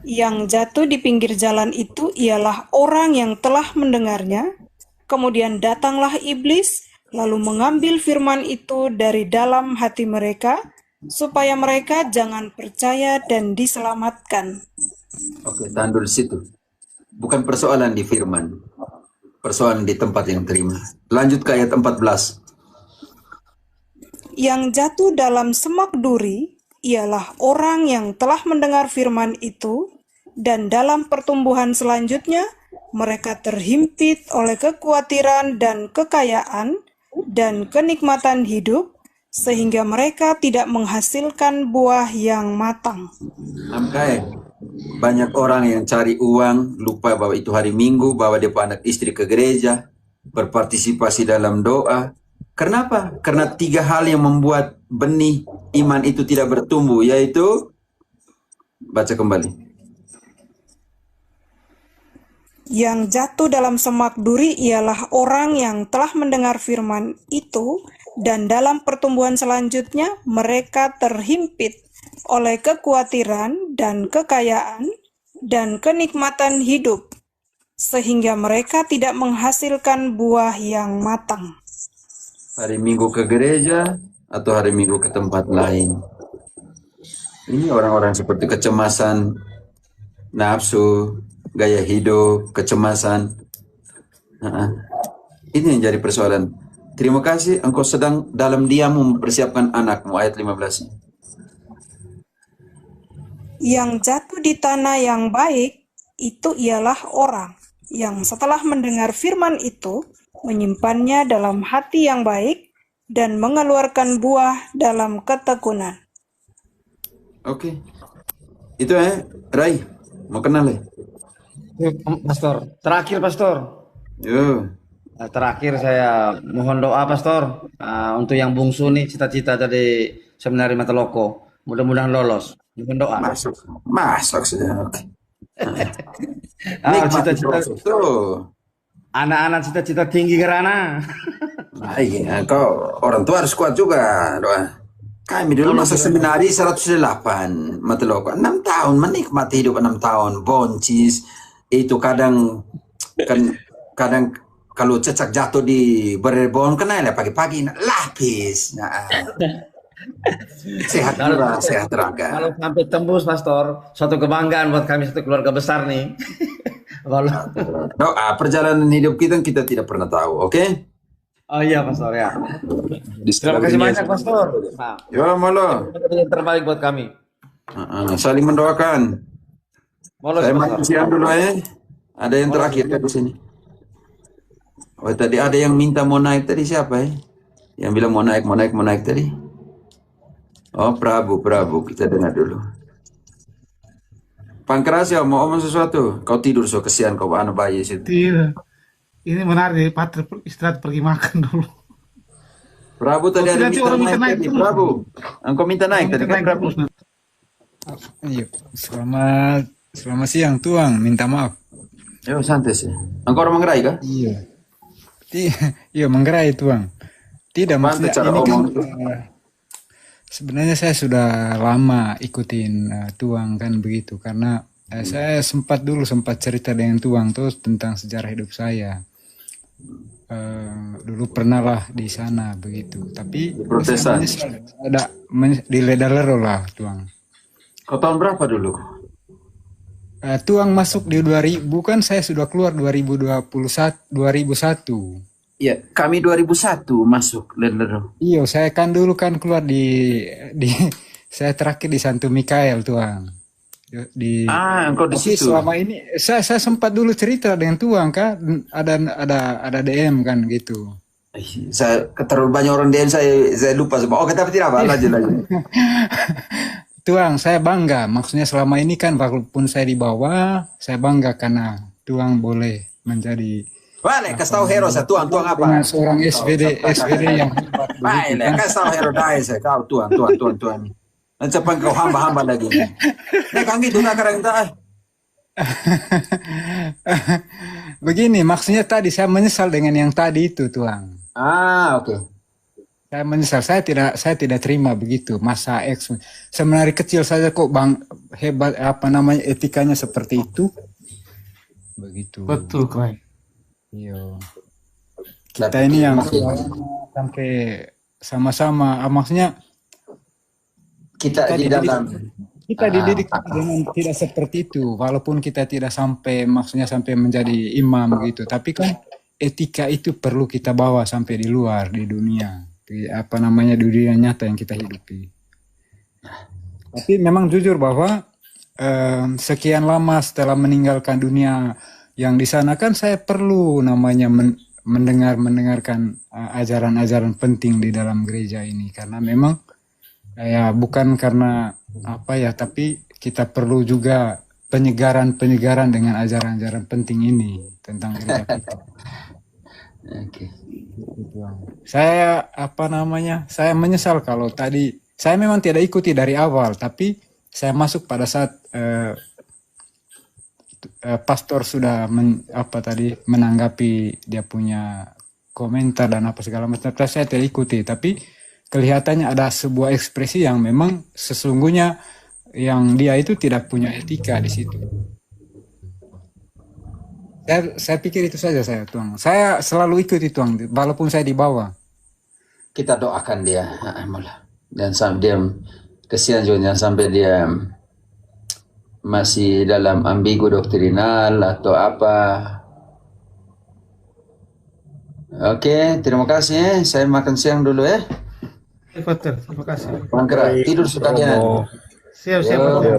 Yang jatuh di pinggir jalan itu ialah orang yang telah mendengarnya. Kemudian datanglah iblis, lalu mengambil firman itu dari dalam hati mereka, supaya mereka jangan percaya dan diselamatkan. Oke, tahan dulu di situ. Bukan persoalan di firman, persoalan di tempat yang terima. Lanjut ke ayat 14. Yang jatuh dalam semak duri ialah orang yang telah mendengar firman itu, dan dalam pertumbuhan selanjutnya mereka terhimpit oleh kekhawatiran dan kekayaan dan kenikmatan hidup, sehingga mereka tidak menghasilkan buah yang matang. Banyak orang yang cari uang, lupa bahwa itu hari Minggu, bawa dia anak istri ke gereja, berpartisipasi dalam doa. Kenapa? Karena 3 hal yang membuat benih iman itu tidak bertumbuh, yaitu baca kembali. Yang jatuh dalam semak duri ialah orang yang telah mendengar firman itu, dan dalam pertumbuhan selanjutnya mereka terhimpit oleh kekhawatiran dan kekayaan dan kenikmatan hidup, sehingga mereka tidak menghasilkan buah yang matang. Hari Minggu ke gereja atau hari Minggu ke tempat lain. Ini orang-orang seperti kecemasan, nafsu, gaya hidup, kecemasan. Ini yang jadi persoalan. Terima kasih, engkau sedang dalam diam mempersiapkan anakmu. Ayat 15. Yang jatuh di tanah yang baik, itu ialah orang yang setelah mendengar firman itu, menyimpannya dalam hati yang baik, dan mengeluarkan buah dalam ketekunan. Oke. Itu Rai, mau kenal Pastor, terakhir Pastor. Yo. Terakhir saya mohon doa Pastor untuk yang bungsu nih, cita-cita dari seminari Mataloko. Mudah-mudahan lolos. Mohon doa. Masuk sudah. Oke. Cita-cita anak-anak cita-cita tinggi karena. Iya, kau orang tua harus kuat juga doa. Kami dulu masuk seminari 108 Mataloko, 6 tahun menikmati hidup 6 tahun boncis. Itu kadang kalau cecak jatuh di Berebon kena ya pagi-pagi lapis. Sehat jiwa, sehat raga. Kalau sampai tembus Pastor, suatu kebanggaan buat kami, satu keluarga besar nih. Doa perjalanan hidup kita tidak pernah tahu, oke? Oh iya Pastor ya. Terima kasih banyak Pastor. Ya malah. Yang terbaik buat kami. Saling mendoakan. Saya makan siang dulu Ada yang terakhir di sini. Oh tadi ada yang minta mau naik tadi siapa Yang bilang mau naik tadi. Oh Prabu, kita dengar dulu. Pangkerasya mau ngomong sesuatu? Kau tidur so kesian kau anak bayi situ. Tidak. Ini menarik, Patri istirahat pergi makan dulu. Prabu tadi ada minta naik tadi. Prabu, engkau minta naik tadi kan Prabu? Iya, selamat siang Tuang, minta maaf. Yo santai sih. Engkau orang Manggarai kah? Iya. Iya Manggarai Tuang. Tidak maksudnya ini kan sebenarnya saya sudah lama ikutin Tuang kan begitu karena saya sempat cerita dengan Tuang terus tentang sejarah hidup saya. Dulu pernah lah di sana begitu, tapi Protesan. Ada di Ledalero lah Tuang. Kau tahun berapa dulu? Tuang masuk di 2000 kan saya sudah keluar 2001. Ya, kami 2001 masuk, Lendero. Iya, saya kan dulu kan keluar di saya terakhir di Santo Mikael, Tuang. Engkau di Tapi situ. selama ini saya sempat dulu cerita dengan Tuang kan, ada DM kan gitu. Saya terlalu banyak orang DM, saya lupa semua. Oke, tapi tidak apa, lanjut. Tuang, saya bangga. Maksudnya selama ini kan walaupun saya di bawah, saya bangga karena Tuang boleh menjadi Balik, kasih tahu hero saya, tuang apa? dengan seorang SVD yang hebat begitu Balik, kan. kasih tahu hero dai saya, kau tuang. Nanti cepat kau hamba lagi. Nih kang gitu nak karang tak. Begini, maksudnya tadi saya menyesal dengan yang tadi itu, Tuang. Oke. Saya menyesal, saya tidak terima begitu. Masa X sebenarnya kecil saja kok bang hebat etikanya seperti itu. Begitu. Betul, kawan. Iya. Kita ini yang sampai sama-sama, maksudnya kita dididik dengan tidak seperti itu, walaupun kita tidak sampai menjadi imam gitu, tapi kan etika itu perlu kita bawa sampai di luar, di dunia, di dunia nyata yang kita hidupi. Tapi memang jujur bahwa sekian lama setelah meninggalkan dunia yang di sana kan saya perlu mendengarkan ajaran-ajaran penting di dalam gereja ini, karena memang ya bukan karena tapi kita perlu juga penyegaran dengan ajaran-ajaran penting ini tentang gereja kita. Saya saya menyesal kalau tadi saya memang tidak ikuti dari awal, tapi saya masuk pada saat pastor sudah menanggapi dia punya komentar dan apa segala macam. Saya tidak ikuti, tapi kelihatannya ada sebuah ekspresi yang memang sesungguhnya yang dia itu tidak punya etika di situ. Saya pikir itu saja Tuang. Saya selalu ikuti Tuang, walaupun saya di bawah. Kita doakan dia, dan sampai dia kesian juga, sampai dia masih dalam ambigu doktrinal atau apa. Oke, terima kasih. Saya makan siang dulu ya. Pater, terima kasih. Mangkera, tidur sekalian. Siap, Pater.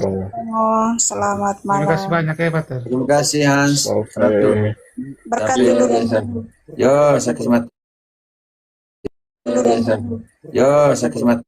Selamat malam. Terima kasih banyak ya, Pater. Terima kasih Hans. Berkat dulu. Yo, sakit mati. Yo, sakit mati.